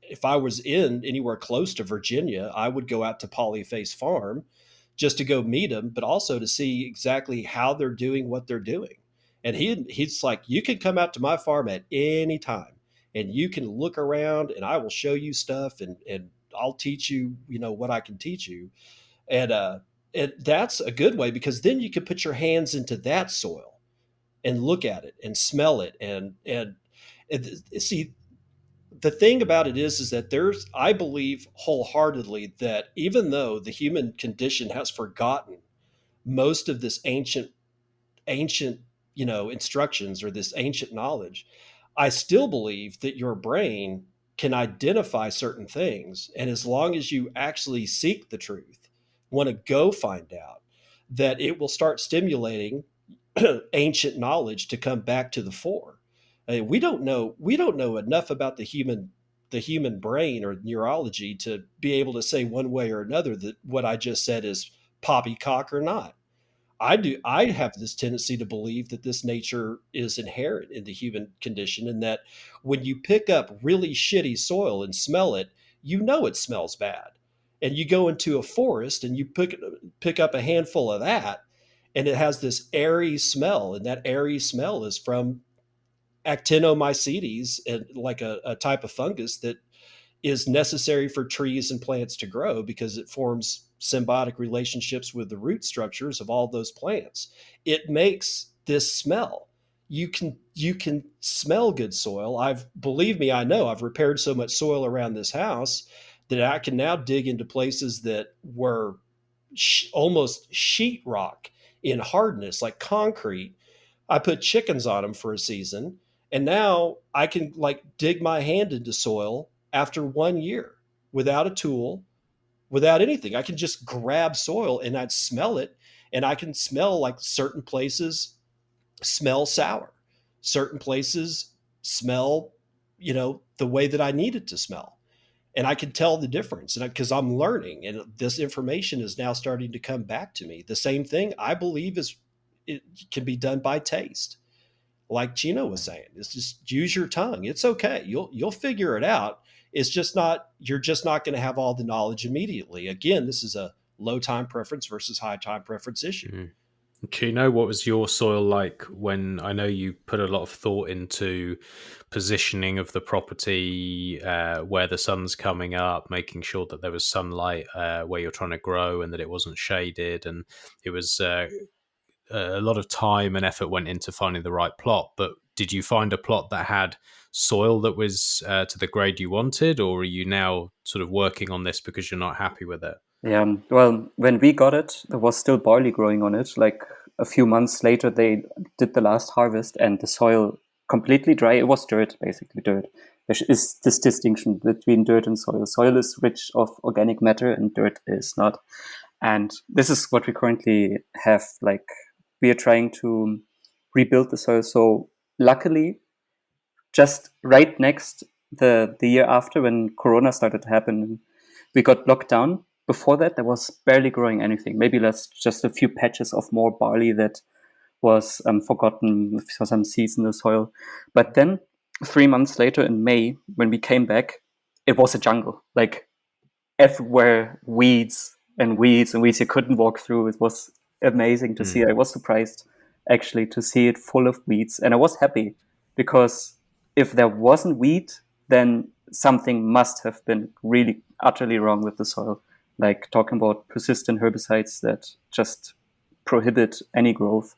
if I was in anywhere close to Virginia, I would go out to Polyface Farm just to go meet them, but also to see exactly how they're doing what they're doing. And he's like, you can come out to my farm at any time and you can look around and I will show you stuff and I'll teach you, what I can teach you. And that's a good way, because then you can put your hands into that soil and look at it and smell it. And see, the thing about it is that I believe wholeheartedly that even though the human condition has forgotten most of this ancient, instructions or this ancient knowledge, I still believe that your brain can identify certain things. And as long as you actually seek the truth, want to go find out, that it will start stimulating ancient knowledge to come back to the fore. We don't know enough about the human brain or neurology to be able to say one way or another that what I just said is poppycock or not. I have this tendency to believe that this nature is inherent in the human condition, and that when you pick up really shitty soil and smell it, it smells bad. And you go into a forest and you pick up a handful of that, and it has this airy smell, and that airy smell is from actinomycetes, and like a type of fungus that is necessary for trees and plants to grow because it forms symbiotic relationships with the root structures of all those plants. It makes this smell. You can smell good soil. Believe me, I know I've repaired so much soil around this house that I can now dig into places that were almost sheetrock in hardness, like concrete, I put chickens on them for a season, and now I can like dig my hand into soil after 1 year without a tool, without anything. I can just grab soil and I'd smell it, and I can smell like certain places smell sour, certain places smell, the way that I need it to smell. And I can tell the difference, and because I'm learning, and this information is now starting to come back to me. The same thing I believe is it can be done by taste, like Gino was saying. It's just use your tongue. It's okay. You'll figure it out. It's just not you're just not going to have all the knowledge immediately. Again, this is a low time preference versus high time preference issue.
Chino, what was your soil like when I know you put a lot of thought into positioning of the property, where the sun's coming up, making sure that there was sunlight where you're trying to grow and that it wasn't shaded, and it was a lot of time and effort went into finding the right plot. But did you find a plot that had soil that was to the grade you wanted, or are you now sort of working on this because you're not happy with it?
Yeah, well, when we got it, there was still barley growing on it. Like a few months later, they did the last harvest, and the soil completely dry. It was dirt, basically dirt. There is this distinction between dirt and soil. Soil is rich of organic matter, and dirt is not. And this is what we currently have. Like, we are trying to rebuild the soil. So luckily, just right next the year after, when Corona started to happen, we got locked down. Before that, there was barely growing anything. Maybe that's just a few patches of more barley that was forgotten for some seeds in the soil. But then 3 months later in May, when we came back, it was a jungle. Like everywhere, weeds and weeds and weeds. You couldn't walk through. It was amazing to see. I was surprised actually to see it full of weeds. And I was happy because if there wasn't weed, then something must have been really utterly wrong with the soil. Like talking about persistent herbicides that just prohibit any growth.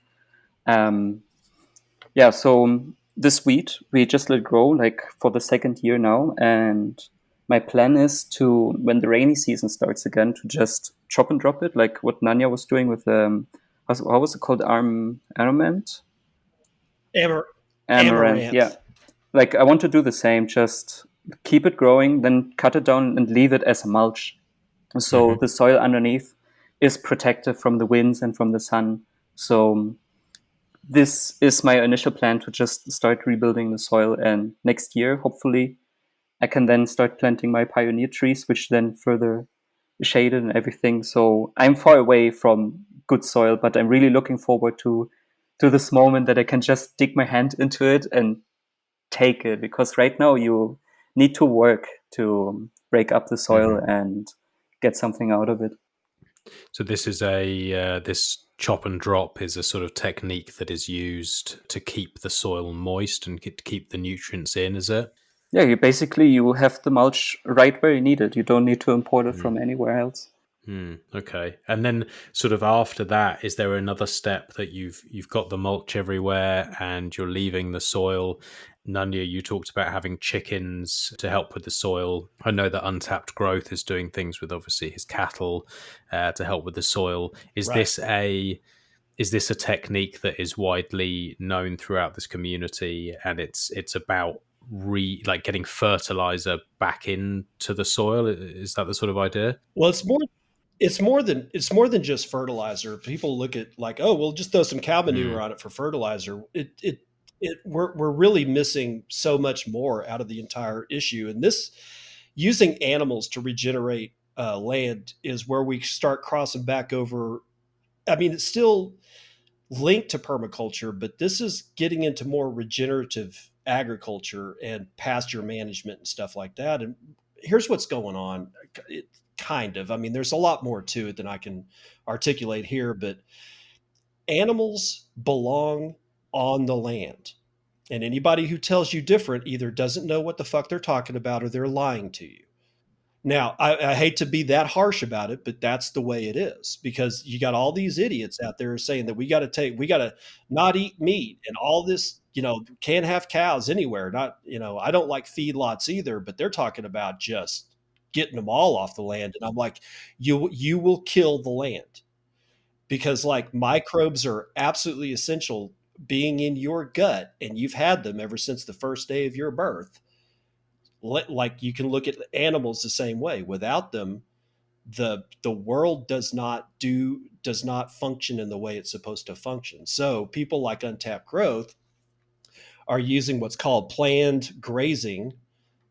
So this wheat, we just let grow like for the second year now. And my plan is to, when the rainy season starts again, to just chop and drop it, like what Nanya was doing with, how was it called? Amaranth? Amaranth, yeah. Like I want to do the same, just keep it growing, then cut it down and leave it as a mulch. So the soil underneath is protected from the winds and from the sun. So this is my initial plan, to just start rebuilding the soil. And next year, hopefully, I can then start planting my pioneer trees, which then further shaded and everything. So I'm far away from good soil, but I'm really looking forward to this moment that I can just dig my hand into it and take it. Because right now you need to work to break up the soil and get something out of it.
So this is this chop and drop is a sort of technique that is used to keep the soil moist and keep the nutrients in, is it?
Yeah, you have the mulch right where you need it. You don't need to import it from anywhere else.
Okay. And then sort of after that, is there another step that you've got the mulch everywhere and you're leaving the soil? Nanya, you talked about having chickens to help with the soil. I know that Untapped Growth is doing things with obviously his cattle to help with the soil. Is this a technique that is widely known throughout this community, and it's about getting fertilizer back into the soil? Is that the sort of idea?
Well, it's more than just fertilizer. People look at like, oh, we'll just throw some cow manure on it for fertilizer. We're really missing so much more out of the entire issue. And this, using animals to regenerate land, is where we start crossing back over. I mean, it's still linked to permaculture, but this is getting into more regenerative agriculture and pasture management and stuff like that. And here's what's going on. I mean, there's a lot more to it than I can articulate here, but animals belong on the land. And anybody who tells you different either doesn't know what the fuck they're talking about or they're lying to you. Now, I hate to be that harsh about it, but that's the way it is, because you got all these idiots out there saying that we got to not eat meat and all this, can't have cows anywhere. Not, I don't like feedlots either, but they're talking about just getting them all off the land. And I'm like, you will kill the land, because like microbes are absolutely essential being in your gut, and you've had them ever since the first day of your birth. Like, you can look at animals the same way. Without them, the world does not function in the way it's supposed to function. So people like Untapped Growth are using what's called planned grazing,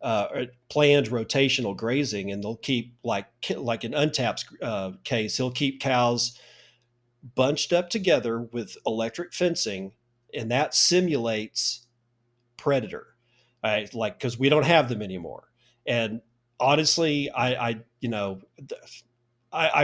or planned rotational grazing, and they'll keep, like in Untapped's case, he'll keep cows bunched up together with electric fencing, and that simulates predator. Like, because we don't have them anymore. And honestly, I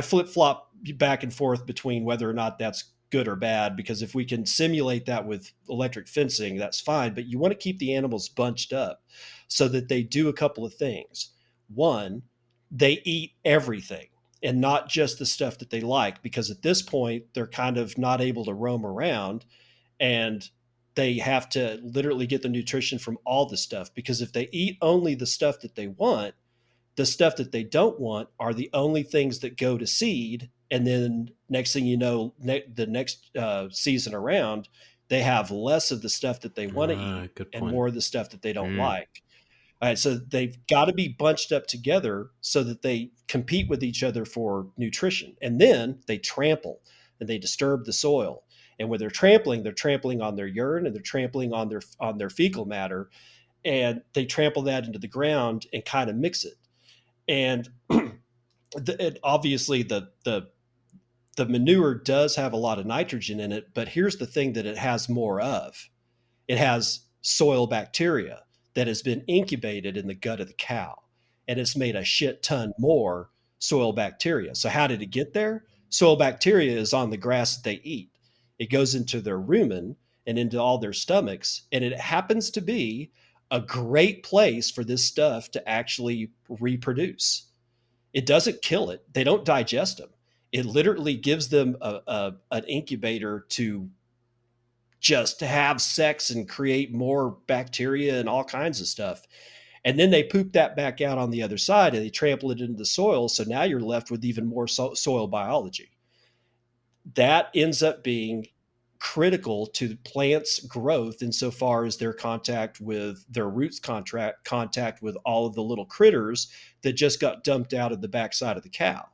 flip flop back and forth between whether or not that's good or bad, because if we can simulate that with electric fencing, that's fine. But you want to keep the animals bunched up so that they do a couple of things. One, they eat everything and not just the stuff that they like, because at this point they're kind of not able to roam around, and they have to literally get the nutrition from all the stuff, because if they eat only the stuff that they want, the stuff that they don't want are the only things that go to seed. And then next thing you know, the next season around, they have less of the stuff that they want to eat and more of the stuff that they don't like. All right, so they've got to be bunched up together so that they compete with each other for nutrition. And then they trample and they disturb the soil. And when they're trampling on their urine, and they're trampling on their fecal matter, and they trample that into the ground and kind of mix it. And obviously the manure does have a lot of nitrogen in it, but here's the thing that it has more of. It has soil bacteria that has been incubated in the gut of the cow, and it's made a shit ton more soil bacteria. So how did it get there? Soil bacteria is on the grass that they eat. It goes into their rumen and into all their stomachs, and it happens to be a great place for this stuff to actually reproduce. It doesn't kill it. They don't digest them. It literally gives them an incubator to just have sex and create more bacteria and all kinds of stuff. And then they poop that back out on the other side, and they trample it into the soil. So now you're left with even more soil biology. That ends up being critical to the plant's growth insofar as their contact with their roots, contact with all of the little critters that just got dumped out of the backside of the cow.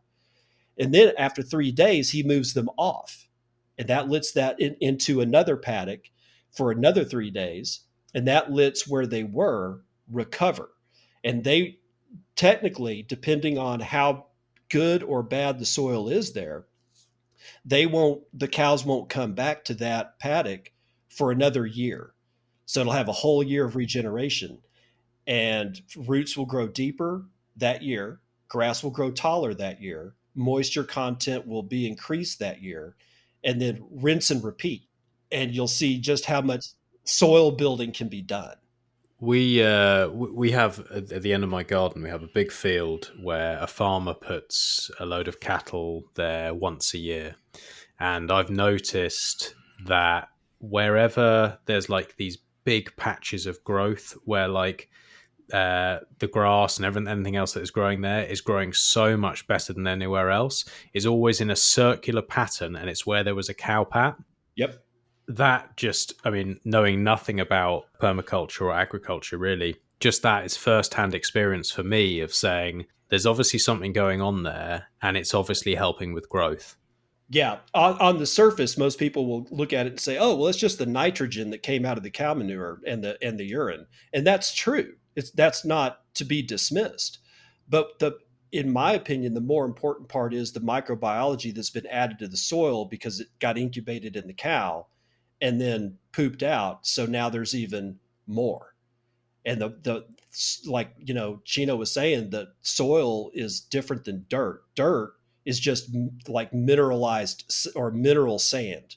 And then after 3 days, he moves them off, and that lets that into another paddock for another 3 days. And that lets where they were recover. And they technically, depending on how good or bad the soil is there, the cows won't come back to that paddock for another year. So it'll have a whole year of regeneration, and roots will grow deeper that year. Grass will grow taller that year. Moisture content will be increased that year, and then rinse and repeat. And you'll see just how much soil building can be done.
We have at the end of my garden, we have a big field where a farmer puts a load of cattle there once a year. And I've noticed that wherever there's like these big patches of growth where like the grass and anything else that is growing there is growing so much better than anywhere else, is always in a circular pattern, and it's where there was a cow pat.
Yep.
That just, I mean, knowing nothing about permaculture or agriculture, really, just that is first-hand experience for me of saying there's obviously something going on there, and it's obviously helping with growth.
Yeah. On the surface, most people will look at it and say, oh, well, it's just the nitrogen that came out of the cow manure and the urine. And that's true. That's not to be dismissed. But in my opinion, the more important part is the microbiology that's been added to the soil because it got incubated in the cow and then pooped out. So now there's even more. And the like, you know, Chino was saying, the soil is different than dirt. Dirt is just like mineralized or mineral sand,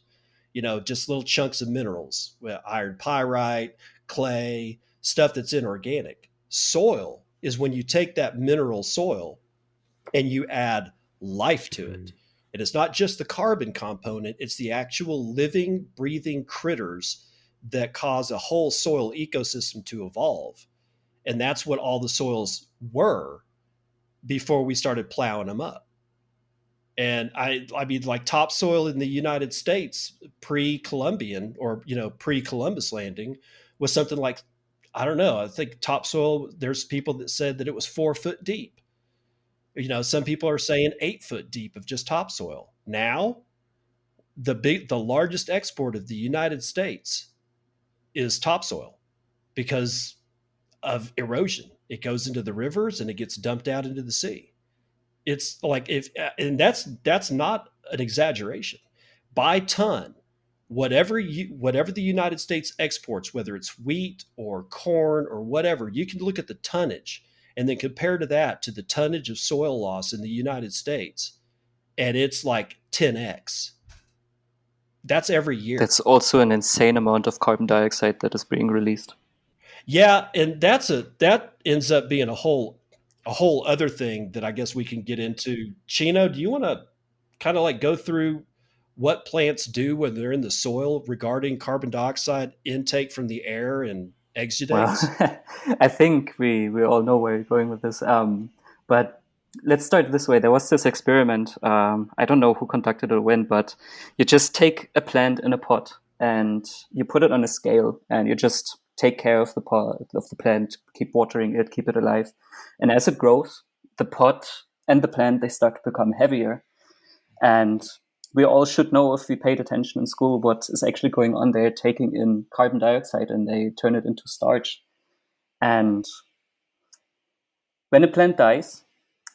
you know, just little chunks of minerals, iron pyrite, clay, stuff that's inorganic. Soil is when you take that mineral soil and you add life to it. And it's not just the carbon component, it's the actual living, breathing critters that cause a whole soil ecosystem to evolve. And that's what all the soils were before we started plowing them up. And I mean, like topsoil in the United States pre-Columbian or, pre-Columbus landing was something like, I don't know, I think topsoil, there's people that said that it was 4 foot deep. Some people are saying 8 foot deep of just topsoil. Now, the largest export of the United States is topsoil because of erosion. It goes into the rivers and it gets dumped out into the sea. It's like and that's not an exaggeration. By ton, whatever the United States exports, whether it's wheat or corn or whatever, you can look at the tonnage and then compare to that to the tonnage of soil loss in the United States, and it's like 10x. That's every year.
That's also an insane amount of carbon dioxide that is being released.
Yeah, and that ends up being a whole other thing that I guess we can get into. Chino, do you want to kind of like go through what plants do when they're in the soil regarding carbon dioxide intake from the air and exudates?
Well, I think we all know where you're going with this. But let's start this way. There was this experiment. I don't know who conducted it or when, but you just take a plant in a pot and you put it on a scale and you just take care of the pot, of the plant, keep watering it, keep it alive. And as it grows, the pot and the plant, they start to become heavier. And we all should know, if we paid attention in school, what is actually going on. They're taking in carbon dioxide and they turn it into starch. And when a plant dies,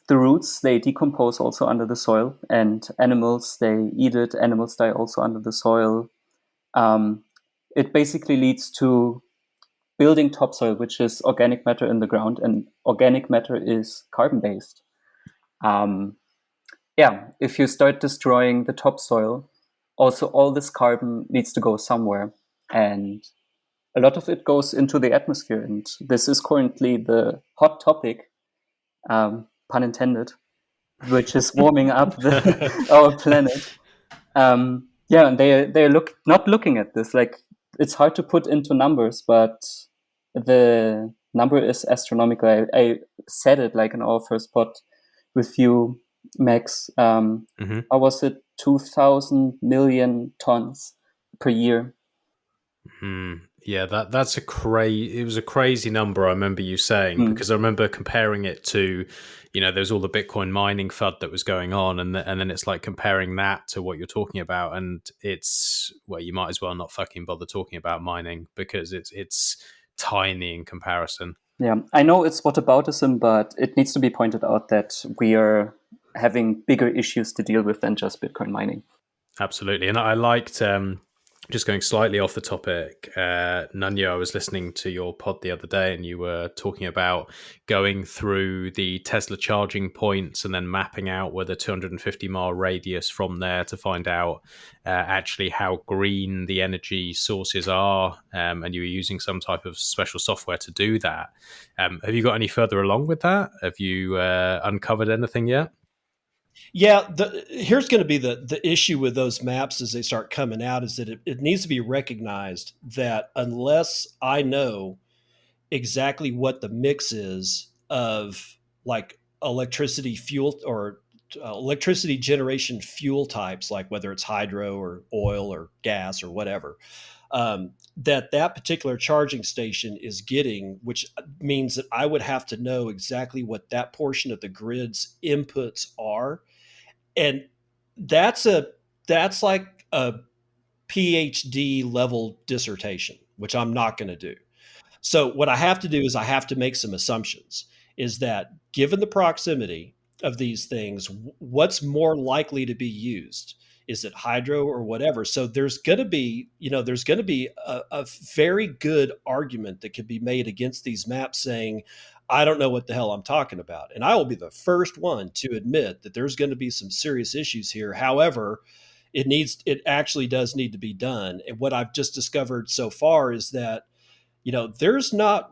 the roots, they decompose also under the soil, and animals, they eat it. Animals die also under the soil. It basically leads to building topsoil, which is organic matter in the ground, and organic matter is carbon-based. If you start destroying the topsoil, also all this carbon needs to go somewhere, and a lot of it goes into the atmosphere. And this is currently the hot topic, pun intended, which is warming up our planet. And they're not looking at this. Like, it's hard to put into numbers, but the number is astronomical. I said it like in our first pod with you, Max. How was it? 2,000 million tons per year.
Yeah, that's it was a crazy number. I remember you saying, because I remember comparing it to, there's all the Bitcoin mining FUD that was going on, and then it's like comparing that to what you're talking about, and it's, well, you might as well not fucking bother talking about mining because it's tiny in comparison.
Yeah, I know it's whataboutism, but it needs to be pointed out that we are having bigger issues to deal with than just Bitcoin mining.
Absolutely. And I liked, just going slightly off the topic, Nunya, I was listening to your pod the other day and you were talking about going through the Tesla charging points and then mapping out with a 250-mile radius from there to find out actually how green the energy sources are. And you were using some type of special software to do that. Have you got any further along with that? Have you uncovered anything yet?
Yeah, here's going to be the issue with those maps as they start coming out, is that it needs to be recognized that unless I know exactly what the mix is of like electricity fuel or electricity generation fuel types, like whether it's hydro or oil or gas or whatever, that particular charging station is getting, which means that I would have to know exactly what that portion of the grid's inputs are. And that's like a PhD level dissertation, which I'm not going to do. So what I have to do is I have to make some assumptions, is that given the proximity of these things, what's more likely to be used? Is it hydro or whatever? So there's going to be a very good argument that could be made against these maps saying, I don't know what the hell I'm talking about. And I will be the first one to admit that there's going to be some serious issues here. However, it actually does need to be done. And what I've just discovered so far is that, there's not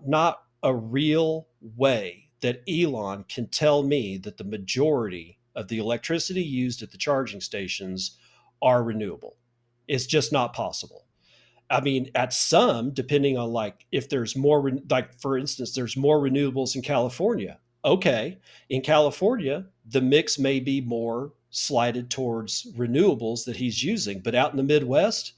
a real way that Elon can tell me that the majority of the electricity used at the charging stations are renewable. It's just not possible. I mean, at some, depending on like if there's more, like for instance, there's more renewables in California. Okay, in California, the mix may be more slighted towards renewables that he's using, but out in the Midwest,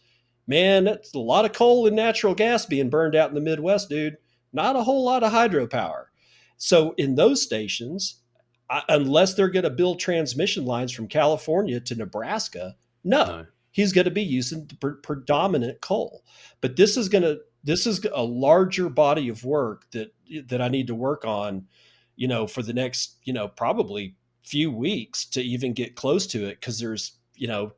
Man, that's a lot of coal and natural gas being burned out in the Midwest, dude. Not a whole lot of hydropower. So in those stations, unless they're going to build transmission lines from California to Nebraska, no. He's going to be using the predominant coal. But this is a larger body of work that I need to work on, for the next, probably few weeks to even get close to it, because there's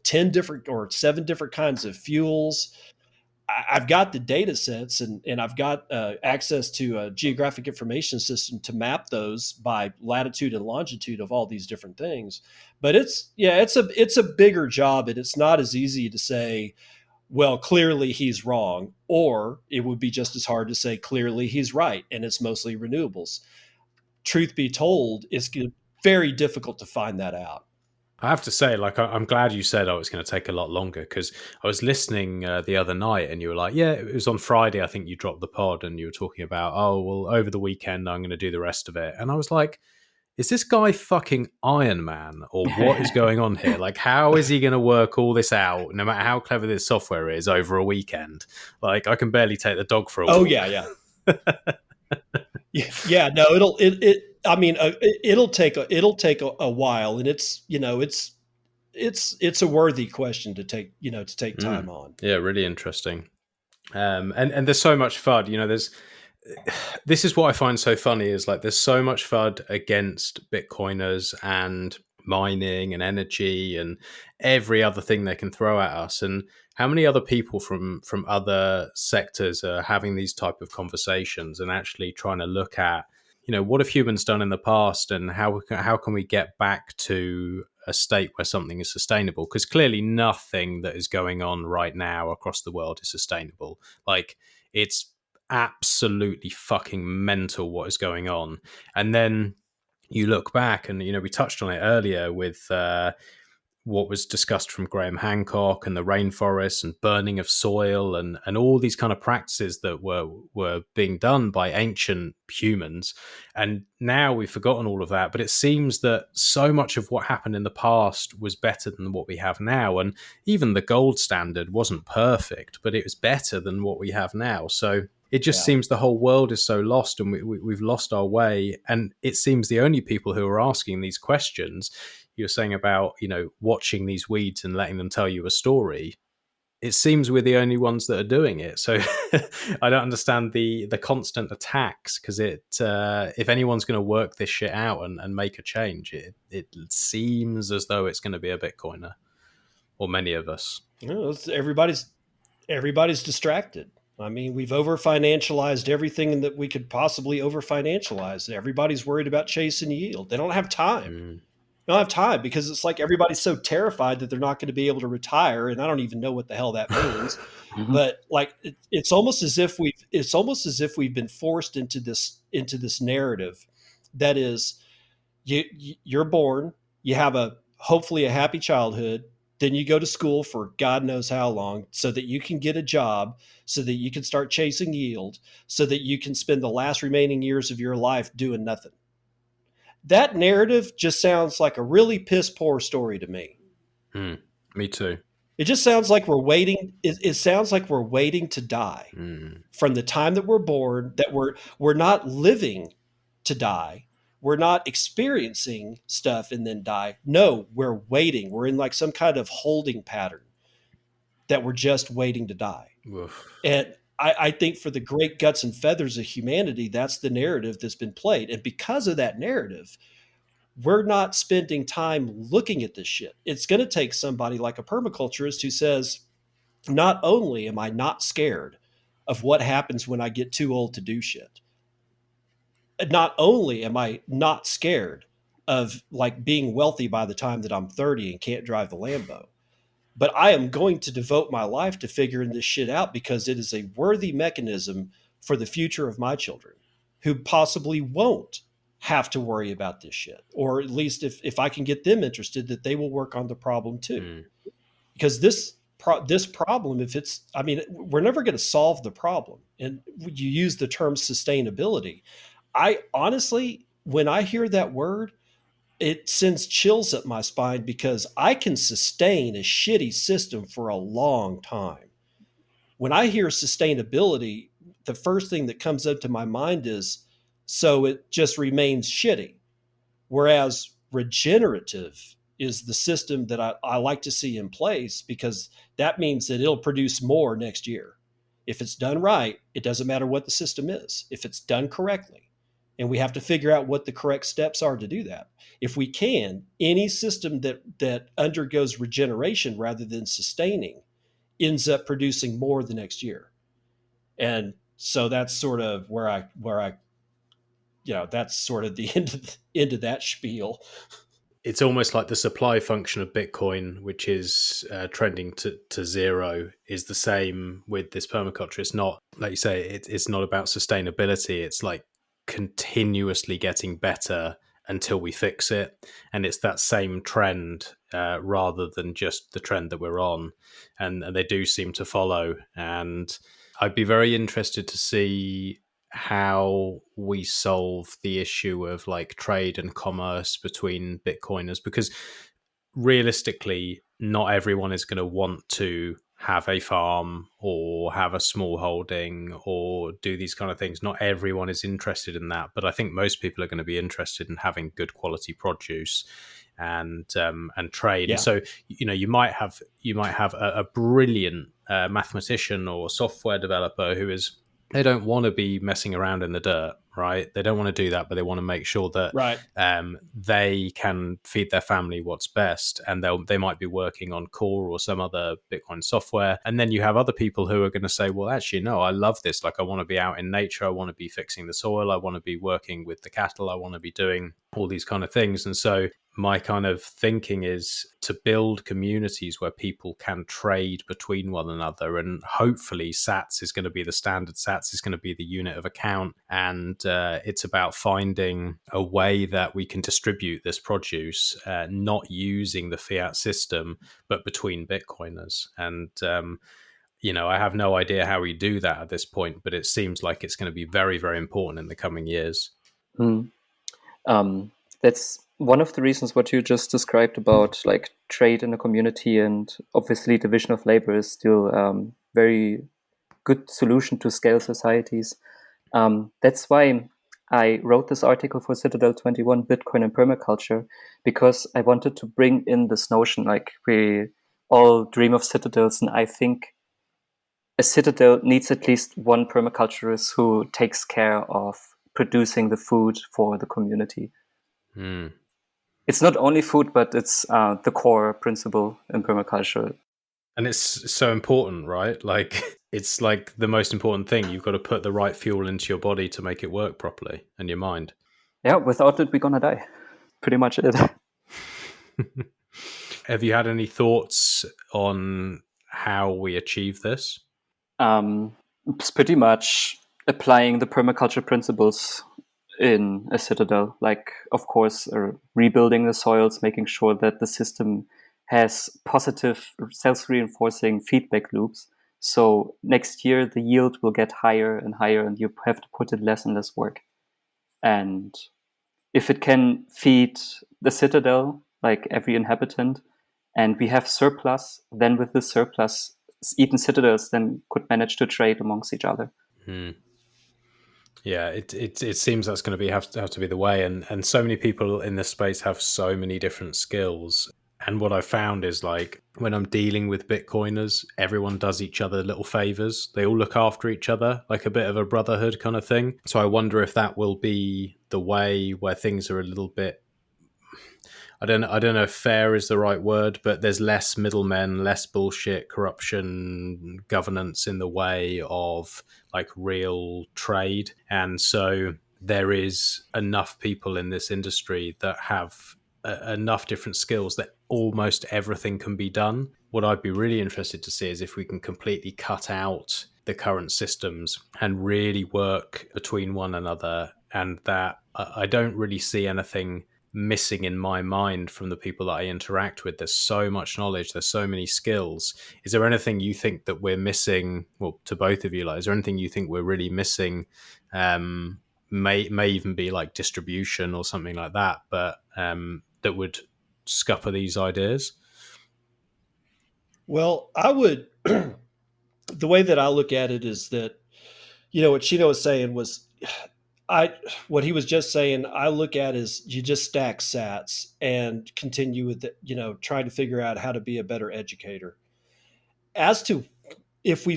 10 different or 7 different kinds of fuels. I've got the data sets and I've got access to a geographic information system to map those by latitude and longitude of all these different things. But it's a bigger job, and it's not as easy to say, well, clearly he's wrong, or it would be just as hard to say clearly he's right and it's mostly renewables. Truth be told, it's very difficult to find that out.
I have to say, like, I'm glad you said, it's going to take a lot longer, because I was listening the other night and you were like, yeah, it was on Friday, I think you dropped the pod, and you were talking about, over the weekend, I'm going to do the rest of it. And I was like, is this guy fucking Iron Man, or what is going on here? Like, how is he going to work all this out, no matter how clever this software is, over a weekend? Like, I can barely take the dog for a walk.
Oh, yeah. Yeah, no, it'll take a while, and it's a worthy question to take time on.
Yeah, really interesting. And there's so much FUD. This is what I find so funny, is like there's so much FUD against Bitcoiners and mining and energy and every other thing they can throw at us. And how many other people from other sectors are having these type of conversations and actually trying to look at, what have humans done in the past, and how can we get back to a state where something is sustainable? Because clearly nothing that is going on right now across the world is sustainable. Like, it's absolutely fucking mental what is going on. And then you look back and, we touched on it earlier with what was discussed from Graham Hancock and the rainforests and burning of soil and all these kind of practices that were being done by ancient humans. And now we've forgotten all of that, but it seems that so much of what happened in the past was better than what we have now. And even the gold standard wasn't perfect, but it was better than what we have now. So it just seems the whole world is so lost, and we've lost our way. And it seems the only people who are asking these questions, you're saying about, watching these weeds and letting them tell you a story, it seems we're the only ones that are doing it. So I don't understand the constant attacks, because if anyone's going to work this shit out and make a change, it seems as though it's going to be a Bitcoiner, or many of us.
Everybody's distracted. I mean, we've over-financialized everything that we could possibly over-financialize. Everybody's worried about chasing yield. They don't have time. They don't have time, because it's like everybody's so terrified that they're not going to be able to retire, and I don't even know what the hell that means. But like, it's almost as if we've been forced into this narrative that is, you're born, you have hopefully a happy childhood, then you go to school for God knows how long so that you can get a job, so that you can start chasing yield, so that you can spend the last remaining years of your life doing nothing. That narrative just sounds like a really piss poor story to me.
Me too.
It just sounds like we're waiting. It sounds like we're waiting to die from the time that we're born, that we're not living to die. We're not experiencing stuff and then die. No, we're waiting. We're in like some kind of holding pattern that we're just waiting to die.
Oof.
And I think for the great guts and feathers of humanity, that's the narrative that's been played. And because of that narrative, we're not spending time looking at this shit. It's going to take somebody like a permaculturist who says, not only am I not scared of what happens when I get too old to do shit, not only am I not scared of like being wealthy by the time that I'm 30 and can't drive the Lambo, but I am going to devote my life to figuring this shit out, because it is a worthy mechanism for the future of my children, who possibly won't have to worry about this shit. Or at least if I can get them interested, that they will work on the problem too. Because this problem, we're never going to solve the problem. And you use the term sustainability. I honestly, when I hear that word, it sends chills up my spine, because I can sustain a shitty system for a long time. when I hear sustainability, the first thing that comes up to my mind is so it just remains shitty. Whereas regenerative is the system that I like to see in place, because that means that it'll produce more next year. If it's done right, it doesn't matter what the system is, if it's done correctly. And we have to figure out what the correct steps are to do that. If we can, any system that undergoes regeneration rather than sustaining ends up producing more the next year. And so that's sort of where I that's sort of the end of that spiel.
It's almost like the supply function of Bitcoin, which is trending to zero, is the same with this permaculture. It's not, like you say, it's not about sustainability. It's like continuously getting better until we fix it. And it's that same trend rather than just the trend that we're on. And they do seem to follow. And I'd be very interested to see how we solve the issue of like trade and commerce between Bitcoiners, because realistically, not everyone is going to want to have a farm or have a small holding or do these kind of things. Not everyone is interested in that, but I think most people are going to be interested in having good quality produce and trade.
Yeah.
So you might have a brilliant mathematician or software developer who is, they don't want to be messing around in the dirt, right? They don't want to do that, but they want to make sure that
right.
They can feed their family what's best, and they might be working on Core or some other Bitcoin software. And then you have other people who are going to say, well, actually, no, I love this. Like, I want to be out in nature. I want to be fixing the soil. I want to be working with the cattle. I want to be doing all these kind of things. And so my kind of thinking is to build communities where people can trade between one another, and hopefully Sats is going to be the standard. Sats is going to be the unit of account, and it's about finding a way that we can distribute this produce, not using the fiat system, but between Bitcoiners. And I have no idea how we do that at this point, but it seems like it's going to be very, very important in the coming years.
That's one of the reasons what you just described about like trade in a community, and obviously division of labor is still very good solution to scale societies. That's why I wrote this article for Citadel 21, Bitcoin and Permaculture, because I wanted to bring in this notion, like we all dream of citadels, and I think a citadel needs at least one permaculturist who takes care of producing the food for the community. It's not only food, but it's the core principle in permaculture.
And it's so important, right? Like, it's like the most important thing. You've got to put the right fuel into your body to make it work properly, and your mind. Yeah,
without it, we're gonna die. Pretty much it.
Have you had any thoughts on how we achieve this?
It's pretty much applying the permaculture principles in a citadel, like, of course, rebuilding the soils, making sure that the system has positive self-reinforcing feedback loops. So next year, the yield will get higher and higher, and you have to put in less and less work. And if it can feed the citadel, like every inhabitant, and we have surplus, then with this surplus, even citadels then could manage to trade amongst each other.
Yeah, it seems that's going to have to be the way, and so many people in this space have so many different skills. And what I found is, like, when I'm dealing with Bitcoiners, everyone does each other little favors. They all look after each other, like a bit of a brotherhood kind of thing. So I wonder if that will be the way where things are a little bit, I don't know if fair is the right word, but there's less middlemen, less bullshit, corruption, governance in the way of like real trade. And so there is enough people in this industry that have enough different skills that almost everything can be done. What I'd be really interested to see is if we can completely cut out the current systems and really work between one another, and that I don't really see anything missing in my mind from the people that I interact with. There's so much knowledge, there's so many skills. Is there anything you think that we're missing? Well, to both of you, like, is there anything you think we're really missing? May even be like distribution or something like that, but that would scupper these ideas.
Well, I would the way that I look at it is that, what Chino was saying was, what he was just saying, I look at is you just stack sats and continue with it, trying to figure out how to be a better educator. As to if we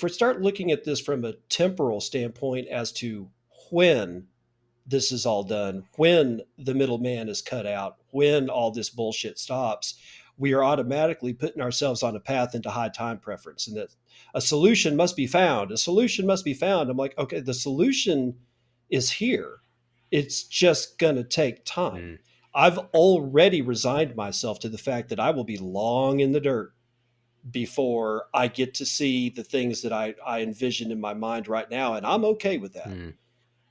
start looking at this from a temporal standpoint as to when this is all done, when the middleman is cut out, when all this bullshit stops, we are automatically putting ourselves on a path into high time preference, and that a solution must be found. A solution must be found. I'm like, okay, the solution is here. It's just going to take time. I've already resigned myself to the fact that I will be long in the dirt before I get to see the things that I envision in my mind right now. And I'm okay with that.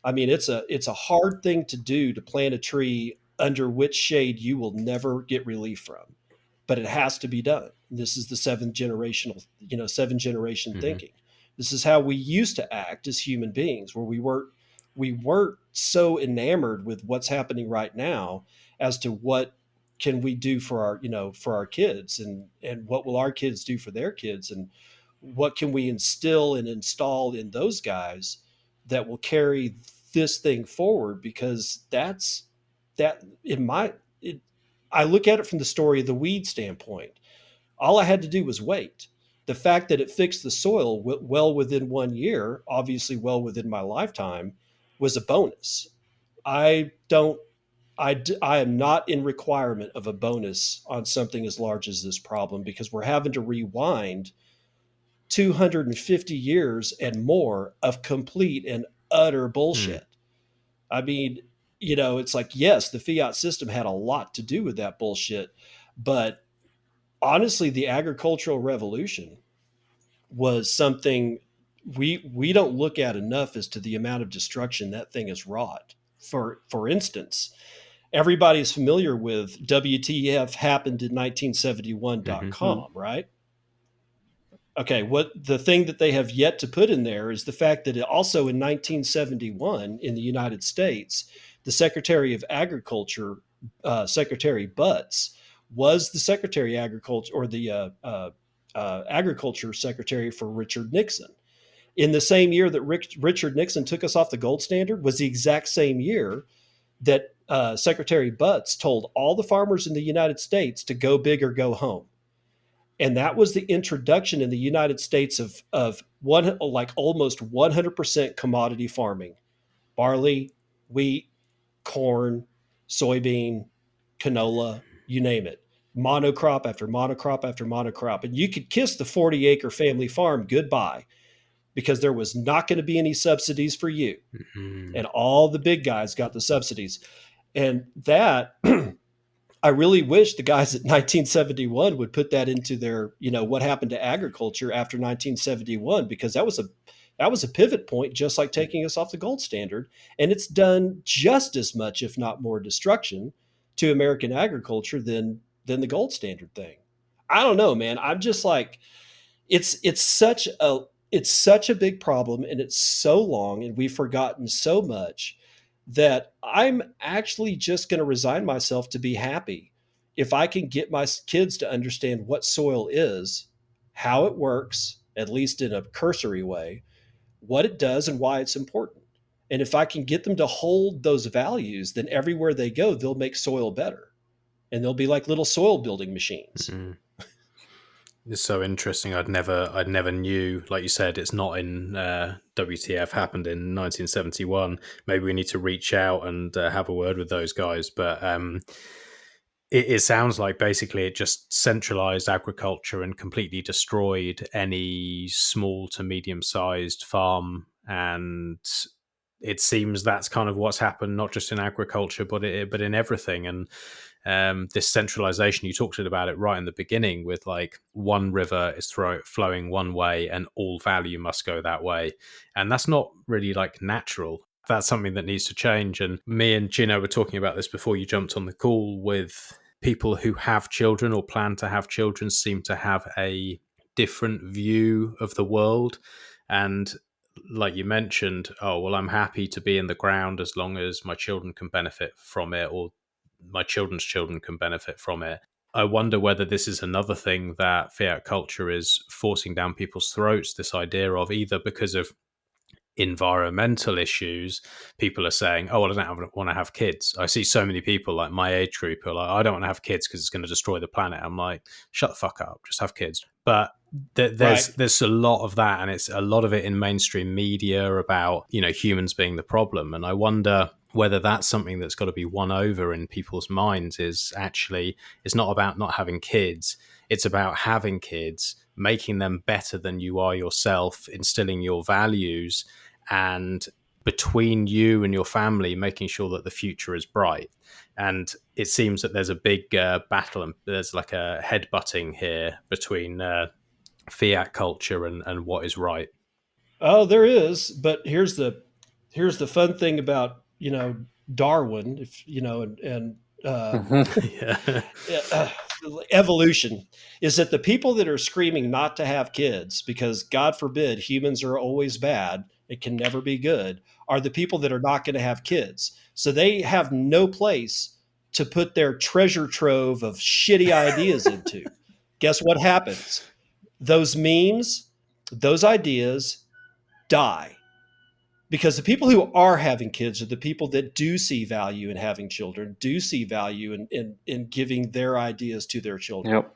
I mean, it's a hard thing to do, to plant a tree under which shade you will never get relief from, but it has to be done. This is the seven generation thinking. This is how we used to act as human beings, where we weren't so enamored with what's happening right now as to what can we do for our kids, and what will our kids do for their kids, and what can we instill and install in those guys that will carry this thing forward. Because I look at it from the story of the weed standpoint. All I had to do was wait. The fact that it fixed the soil well within 1 year, obviously well within my lifetime, was a bonus. I am not in requirement of a bonus on something as large as this problem, because we're having to rewind 250 years and more of complete and utter bullshit. I mean, it's like, yes, the fiat system had a lot to do with that bullshit, but honestly, the agricultural revolution was something we don't look at enough as to the amount of destruction that thing has wrought. For instance, everybody's familiar with WTF happened in 1971.com, right? Okay, what the thing that they have yet to put in there is the fact that also in 1971 in the United States, the Secretary of Agriculture, Secretary Butts, was the Secretary of Agriculture, or the Agriculture Secretary for Richard Nixon. In the same year that Richard Nixon took us off the gold standard was the exact same year that Secretary Butts told all the farmers in the United States to go big or go home. And that was the introduction in the United States of almost 100% commodity farming: barley, wheat, corn, soybean, canola, you name it. Monocrop after monocrop after monocrop. And you could kiss the 40-acre family farm goodbye, because there was not going to be any subsidies for you. And all the big guys got the subsidies. And that, I really wish the guys at 1971 would put that into their, what happened to agriculture after 1971, because that was a pivot point, just like taking us off the gold standard. And it's done just as much, if not more, destruction to American agriculture than the gold standard thing. I don't know, man. I'm just like, it's such a big problem, and it's so long, and we've forgotten so much, that I'm actually just going to resign myself to be happy if I can get my kids to understand what soil is, how it works, at least in a cursory way, what it does and why it's important. And if I can get them to hold those values, then everywhere they go, they'll make soil better. And they'll be like little soil building machines.
It's so interesting. I'd never knew. Like you said, it's not in WTF happened in 1971. Maybe we need to reach out and have a word with those guys. But it sounds like basically it just centralized agriculture and completely destroyed any small to medium-sized farm. And it seems that's kind of what's happened, not just in agriculture, but in everything. And this centralization, you talked about it right in the beginning, with like one river is flowing one way and all value must go that way. And that's not really like natural. That's something that needs to change. And me and Gino were talking about this before you jumped on the call. With people who have children or plan to have children seem to have a different view of the world. And like you mentioned, oh, well, I'm happy to be in the ground as long as my children can benefit from it, or my children's children can benefit from it. I wonder whether this is another thing that fiat culture is forcing down people's throats, this idea of either because of environmental issues, people are saying, oh, well, I don't want to have kids. I see so many people like my age group who are like, I don't want to have kids because it's going to destroy the planet. I'm like, shut the fuck up, just have kids. But there's a lot of that, and it's a lot of it in mainstream media about, you know, humans being the problem. And I wonder whether that's something that's got to be won over in people's minds. Is actually, it's not about not having kids, it's about having kids, making them better than you are yourself, instilling your values, and between you and your family, making sure that the future is bright. And it seems that there's a big battle, and there's like a headbutting here between fiat culture and what is right.
Oh, there is, but here's the fun thing about, you know, Darwin, if you know, and evolution, is that the people that are screaming not to have kids because, God forbid, humans are always bad, it can never be good, are the people that are not going to have kids. So they have no place to put their treasure trove of shitty ideas into. Guess what happens? Those memes, those ideas die. Because the people who are having kids are the people that do see value in having children, do see value in giving their ideas to their children.
Yep.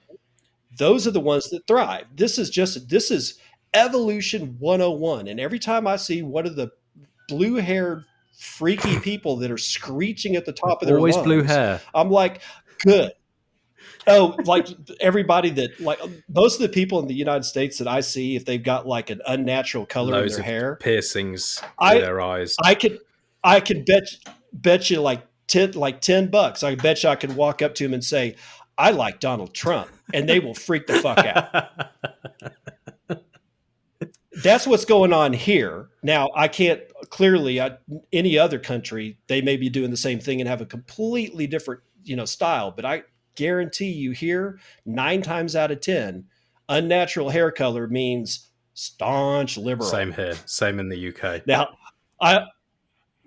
Those are the ones that thrive. This is evolution 101. And every time I see one of the blue-haired freaky people that are screeching at the top of their
Always
lungs,
blue hair.
I'm like, good. Oh, like everybody that, like most of the people in the United States that I see, if they've got like an unnatural color
Loads
in their
of
hair,
piercings in their eyes.
I could bet you like $10. I bet you I could walk up to him and say, I like Donald Trump, and they will freak the fuck out. That's what's going on here. Now, I can't clearly, any other country, they may be doing the same thing and have a completely different, you know, style, but I guarantee you here, 9 times out of 10, unnatural hair color means staunch liberal.
Same here. Same in the UK.
Now,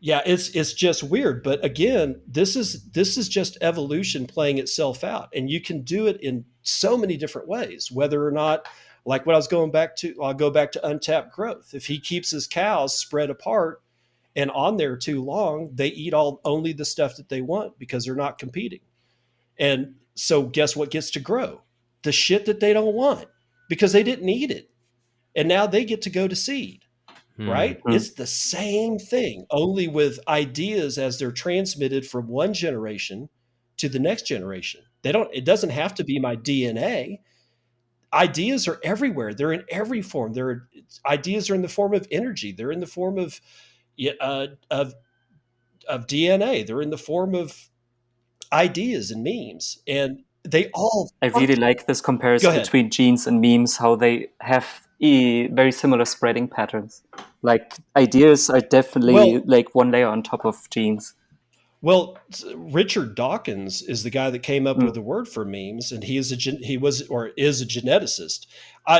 it's just weird. But again, this is just evolution playing itself out. And you can do it in so many different ways, whether or not, like what I was going back to, I'll go back to untapped growth. If he keeps his cows spread apart and on there too long, they eat only the stuff that they want because they're not competing. And so guess what gets to grow? The shit that they don't want because they didn't eat it. And now they get to go to seed, right?
Mm-hmm.
It's the same thing, only with ideas as they're transmitted from one generation to the next generation. It doesn't have to be my DNA. Ideas are everywhere. They're in every form. Ideas are in the form of energy. They're in the form of DNA. They're in the form of ideas and memes, and they all.
I really like this comparison between genes and memes, how they have very similar spreading patterns. Like ideas are definitely like one layer on top of genes.
Well, Richard Dawkins is the guy that came up with the word for memes, and is a geneticist.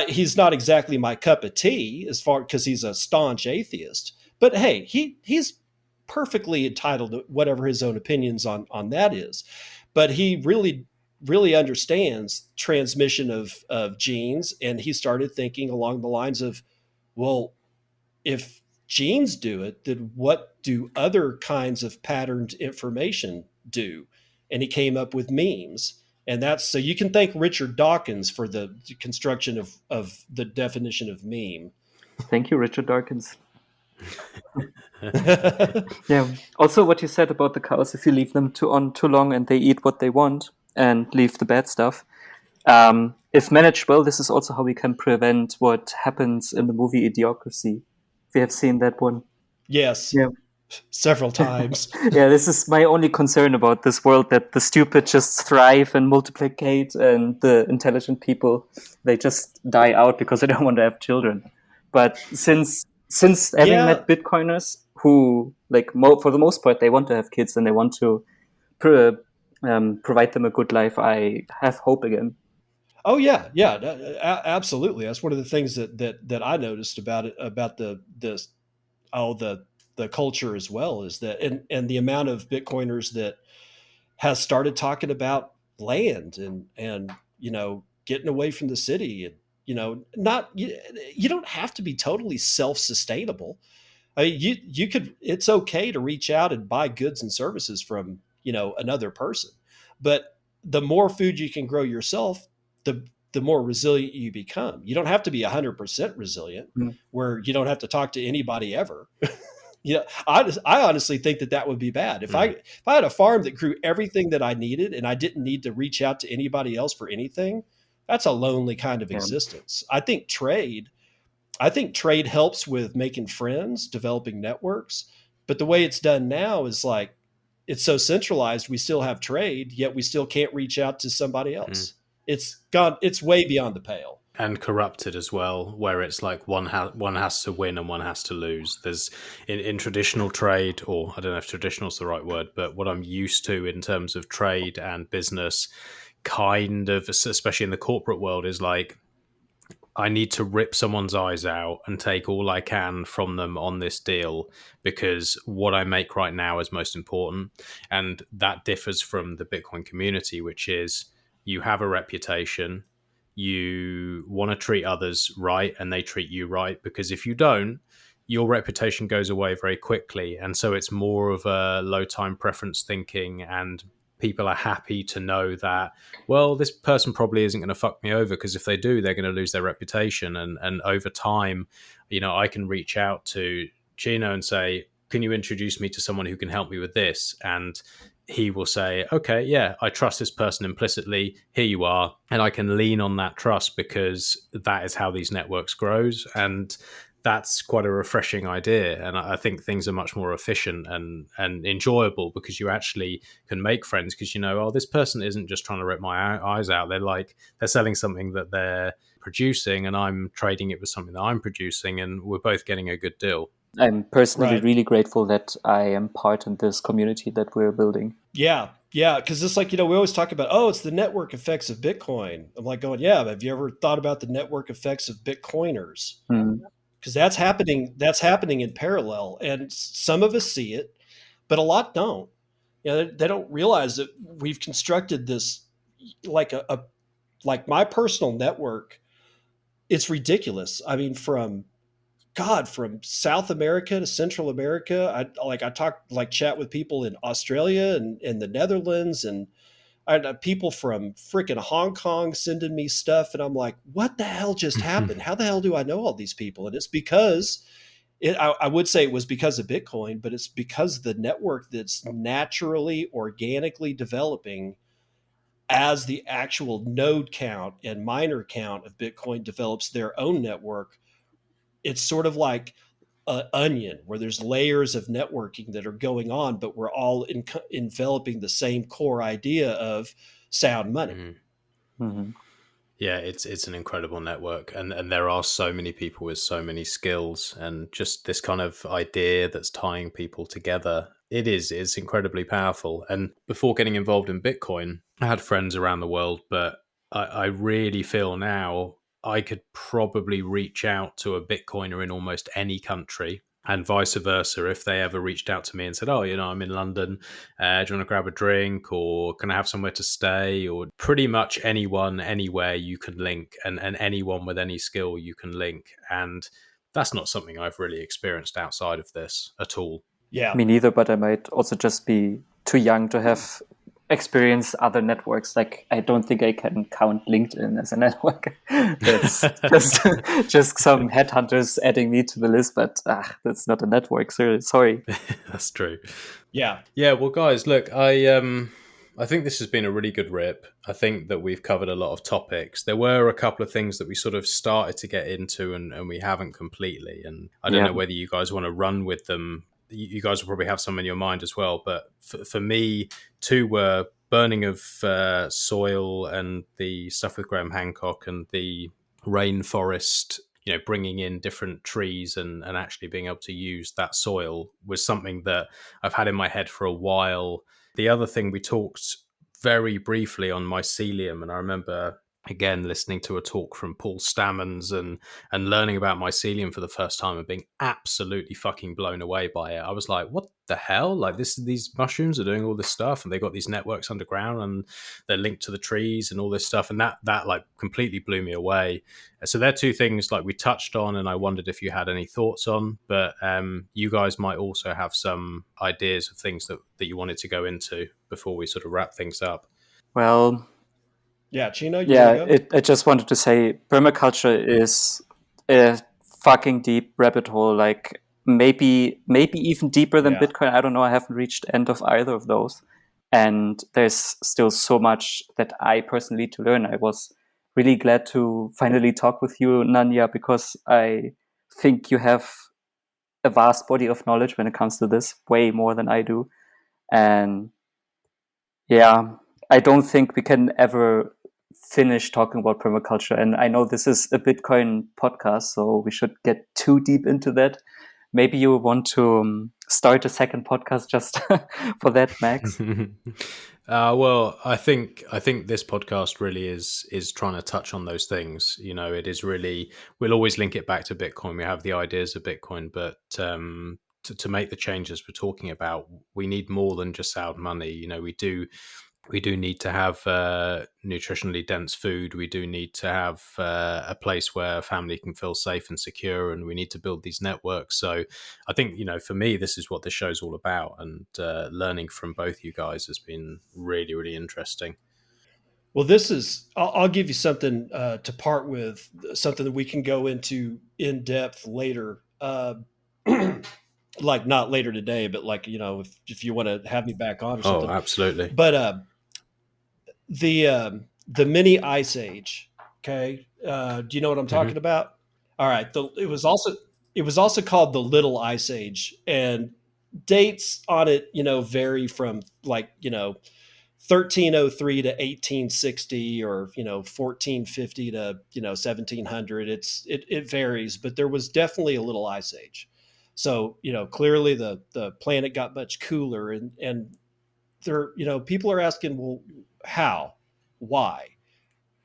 He's not exactly my cup of tea because he's a staunch atheist. But hey, he's perfectly entitled to whatever his own opinions on that is. But he really, really understands transmission of genes, and he started thinking along the lines of, well, if genes do it, then what do other kinds of patterned information do? And he came up with memes. And so you can thank Richard Dawkins for the construction of the definition of meme.
Thank you, Richard Dawkins. Yeah. Also, what you said about the cows, if you leave them too long and they eat what they want and leave the bad stuff, if managed well, this is also how we can prevent what happens in the movie Idiocracy. If you have seen that one.
Yes.
Yeah.
Several times.
Yeah, this is my only concern about this world, that the stupid just thrive and multiplicate, and the intelligent people, they just die out because they don't want to have children. But since having met Bitcoiners who, like, for the most part, they want to have kids and they want to provide them a good life, I have hope again.
Oh yeah, absolutely. That's one of the things that I noticed about it, about the culture as well, is that and the amount of Bitcoiners that has started talking about land and getting away from the city, and not you don't have to be totally self-sustainable. I mean, you could. It's okay to reach out and buy goods and services from another person, but the more food you can grow yourself, the more resilient you become. You don't have to be 100% resilient, where you don't have to talk to anybody ever. I honestly think that would be bad. If I had a farm that grew everything that I needed and I didn't need to reach out to anybody else for anything, that's a lonely kind of existence. I think trade helps with making friends, developing networks, but the way it's done now is like it's so centralized. We still have trade, yet we still can't reach out to somebody else. It's way beyond the pale.
And corrupted as well, where it's like one has to win and one has to lose. There's in traditional trade, or I don't know if traditional is the right word, but what I'm used to in terms of trade and business, kind of, especially in the corporate world, is like, I need to rip someone's eyes out and take all I can from them on this deal because what I make right now is most important. And that differs from the Bitcoin community, which is you have a reputation, you want to treat others right and they treat you right, because if you don't, your reputation goes away very quickly. And so it's more of a low time preference thinking, and people are happy to know that, well, this person probably isn't going to fuck me over, because if they do, they're going to lose their reputation. And over time, I can reach out to Chino and say, can you introduce me to someone who can help me with this? And he will say, okay, yeah, I trust this person implicitly. Here you are. And I can lean on that trust, because that is how these networks grows. And that's quite a refreshing idea. And I think things are much more efficient and enjoyable, because you actually can make friends, because this person isn't just trying to rip my eyes out. They're selling something that they're producing, and I'm trading it with something that I'm producing, and we're both getting a good deal.
I'm personally really grateful that I am part in this community that we're building.
Yeah. Because it's like, we always talk about, it's the network effects of Bitcoin. I'm like going, yeah, but have you ever thought about the network effects of Bitcoiners? Because that's happening in parallel, and some of us see it, but a lot don't. They don't realize that we've constructed this like like my personal network. It's ridiculous. I mean, from South America to Central America, I chat with people in Australia and the Netherlands, and I had people from freaking Hong Kong sending me stuff, and I'm like, what the hell just happened? How the hell do I know all these people? And it's because I would say it was because of Bitcoin, but it's because of the network that's naturally, organically developing as the actual node count and miner count of Bitcoin develops their own network. It's sort of like an onion where there's layers of networking that are going on, but we're all enveloping the same core idea of sound money.
Yeah, it's an incredible network, and there are so many people with so many skills, and just this kind of idea that's tying people together. It's incredibly powerful. And before getting involved in Bitcoin, I had friends around the world, but I really feel now I could probably reach out to a Bitcoiner in almost any country, and vice versa. If they ever reached out to me and said, I'm in London, do you want to grab a drink, or can I have somewhere to stay? Or pretty much anyone, anywhere you can link, and anyone with any skill you can link. And that's not something I've really experienced outside of this at all.
Yeah.
Me neither, but I might also just be too young to have experienced other networks. Like, I don't think I can count LinkedIn as a network. That's just some headhunters adding me to the list, but that's not a network. Sorry.
That's true.
Yeah.
Well, guys, look, I think this has been a really good rip. I think that we've covered a lot of topics. There were a couple of things that we sort of started to get into and we haven't completely. And I don't know whether you guys want to run with them. You guys will probably have some in your mind as well. But for me, two were burning of soil and the stuff with Graham Hancock and the rainforest, bringing in different trees and actually being able to use that soil was something that I've had in my head for a while. The other thing, we talked very briefly on mycelium, and I remember again, listening to a talk from Paul Stammons and learning about mycelium for the first time and being absolutely fucking blown away by it. I was like, what the hell? Like these mushrooms are doing all this stuff, and they got these networks underground, and they're linked to the trees and all this stuff, and that like completely blew me away. So they're two things like we touched on, and I wondered if you had any thoughts on, but you guys might also have some ideas of things that you wanted to go into before we sort of wrap things up.
Well,
Yeah, Chino, you
yeah,
wanna go?
I just wanted to say permaculture is a fucking deep rabbit hole, like maybe even deeper than
Yeah.
Bitcoin. I don't know. I haven't reached the end of either of those. And there's still so much that I personally need to learn. I was really glad to finally talk with you, Nanya, because I think you have a vast body of knowledge when it comes to this, way more than I do. And yeah, I don't think we can ever finish talking about permaculture. And I know this is a Bitcoin podcast, so we should get too deep into that. Maybe you want to start a second podcast just for that, Max.
Well, I think this podcast really is trying to touch on those things. You know, it is really, we'll always link it back to Bitcoin. We have the ideas of Bitcoin, but to make the changes we're talking about, we need more than just sound money. You know, we do need to have nutritionally dense food. We do need to have a place where a family can feel safe and secure, and we need to build these networks. So I think, you know, for me, this is what this show's all about, and learning from both you guys has been really, really interesting.
Well, this is, I'll give you something to part with, something that we can go into in depth later. Like not later today, but like, you know, if you want to have me back on or something.
Oh, absolutely.
But the mini ice age. Okay. Do you know what I'm talking about? All right. It was also called the little ice age, and dates on it, you know, vary from like, you know, 1303 to 1860, or, you know, 1450 to, you know, 1700. It varies, but there was definitely a little ice age. So, you know, clearly the planet got much cooler, and there, you know, people are asking, well, how, why?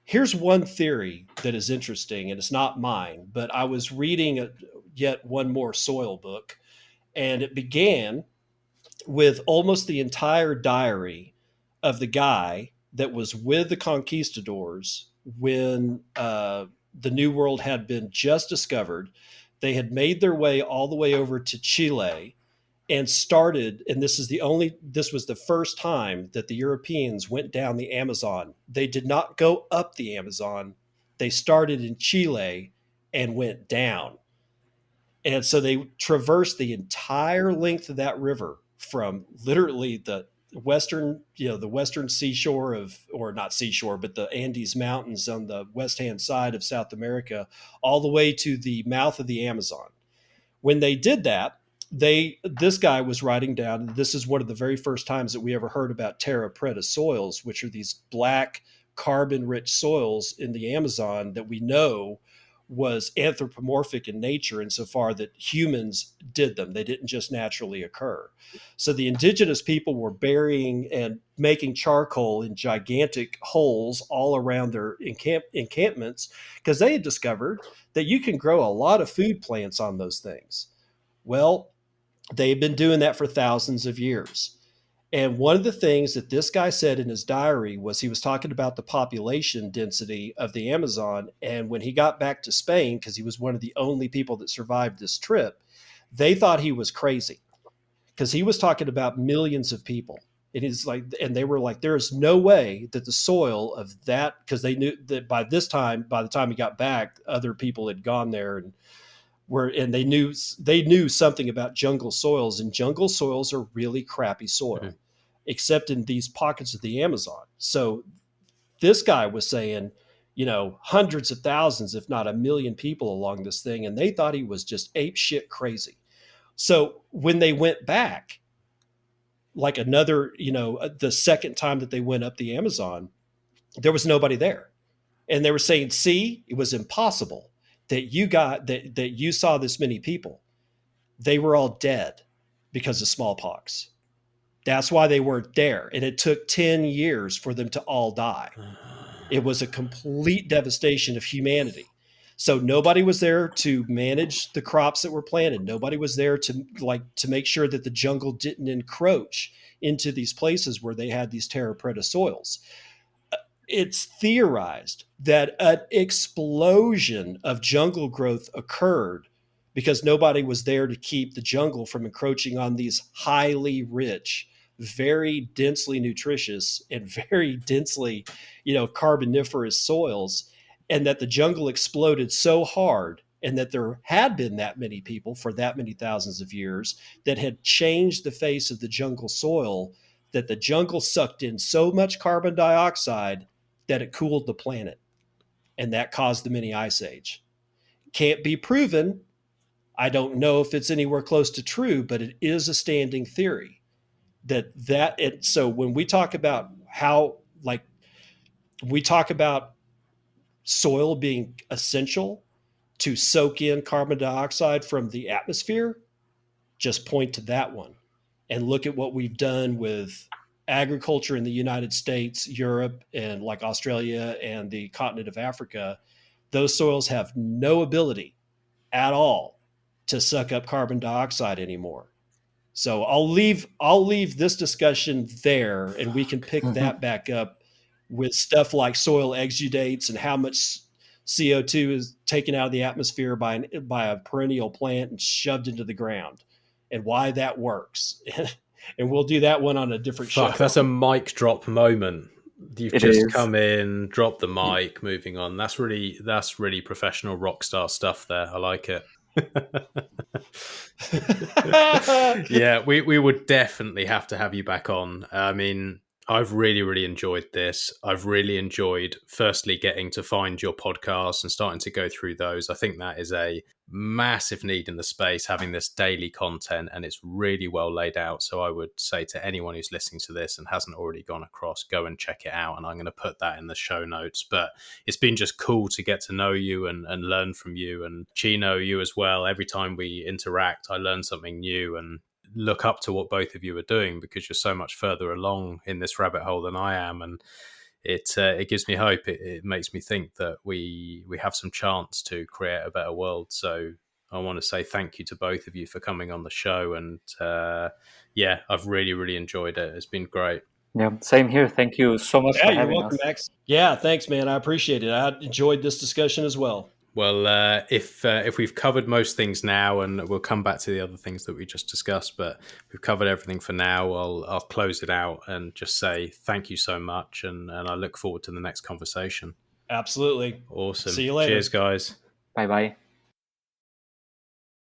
Here's one theory that is interesting, and it's not mine, but I was reading yet one more soil book, and it began with almost the entire diary of the guy that was with the conquistadors when the New World had been just discovered. They had made their way all the way over to Chile and started, and this was the first time that the Europeans went down the Amazon. They did not go up the Amazon. They started in Chile and went down. And so they traversed the entire length of that river from literally the western seashore or not seashore, but the Andes Mountains on the west-hand side of South America, all the way to the mouth of the Amazon. When they did that, this guy was writing down, and this is one of the very first times that we ever heard about terra preta soils, which are these black carbon-rich soils in the Amazon that we know was anthropomorphic in nature insofar that humans did them. They didn't just naturally occur. So the indigenous people were burying and making charcoal in gigantic holes all around their encampments, because they had discovered that you can grow a lot of food plants on those things. Well, they've been doing that for thousands of years. And one of the things that this guy said in his diary was he was talking about the population density of the Amazon. And when he got back to Spain, because he was one of the only people that survived this trip, they thought he was crazy, because he was talking about millions of people. It is like, and they were like, there is no way that the soil of that, because they knew that by the time he got back, other people had gone there and they knew something about jungle soils, and jungle soils are really crappy soil, except in these pockets of the Amazon. So this guy was saying, you know, hundreds of thousands, if not 1 million people along this thing, and they thought he was just ape shit crazy. So when they went back, like another, you know, the second time that they went up the Amazon, there was nobody there. And they were saying, see, it was impossible that you saw this many people. They were all dead because of smallpox. That's why they weren't there. And it took 10 years for them to all die. It was a complete devastation of humanity. So nobody was there to manage the crops that were planted. Nobody was there to make sure that the jungle didn't encroach into these places where they had these terra preta soils. It's theorized that an explosion of jungle growth occurred because nobody was there to keep the jungle from encroaching on these highly rich, very densely nutritious, and very densely, carboniferous soils, and that the jungle exploded so hard, and that there had been that many people for that many thousands of years that had changed the face of the jungle soil, that the jungle sucked in so much carbon dioxide that it cooled the planet, and that caused the mini ice age. Can't be proven. I don't know if it's anywhere close to true, but it is a standing theory so when we talk about soil being essential to soak in carbon dioxide from the atmosphere, just point to that one and look at what we've done with agriculture in the United States, Europe, and like Australia and the continent of Africa. Those soils have no ability at all to suck up carbon dioxide anymore. So I'll leave this discussion there, and we can pick that back up with stuff like soil exudates and how much CO2 is taken out of the atmosphere by a perennial plant and shoved into the ground, and why that works. And we'll do that one on a different show.
That's a mic drop moment. You've just come in, dropped the mic, moving on. That's really professional rock star stuff there. I like it. Yeah, we would definitely have to have you back on. I mean, I've really, really enjoyed this. I've really enjoyed, firstly, getting to find your podcast and starting to go through those. I think that is a massive need in the space, having this daily content, and it's really well laid out. So I would say to anyone who's listening to this and hasn't already gone across, go and check it out. And I'm going to put that in the show notes. But it's been just cool to get to know you and learn from you. And Chino, you as well. Every time we interact, I learn something new and look up to what both of you are doing, because you're so much further along in this rabbit hole than I am, and it gives me hope. It makes me think that we have some chance to create a better world. So I want to say thank you to both of you for coming on the show, and I've really, really enjoyed it. It's been great.
Yeah, same here. Thank you so much for having us.
Max. Yeah, thanks, man. I appreciate it. I enjoyed this discussion as well.
Well, if we've covered most things now, and we'll come back to the other things that we just discussed, but we've covered everything for now, I'll close it out and just say thank you so much, and I look forward to the next conversation.
Absolutely.
Awesome.
See you later.
Cheers, guys.
Bye-bye.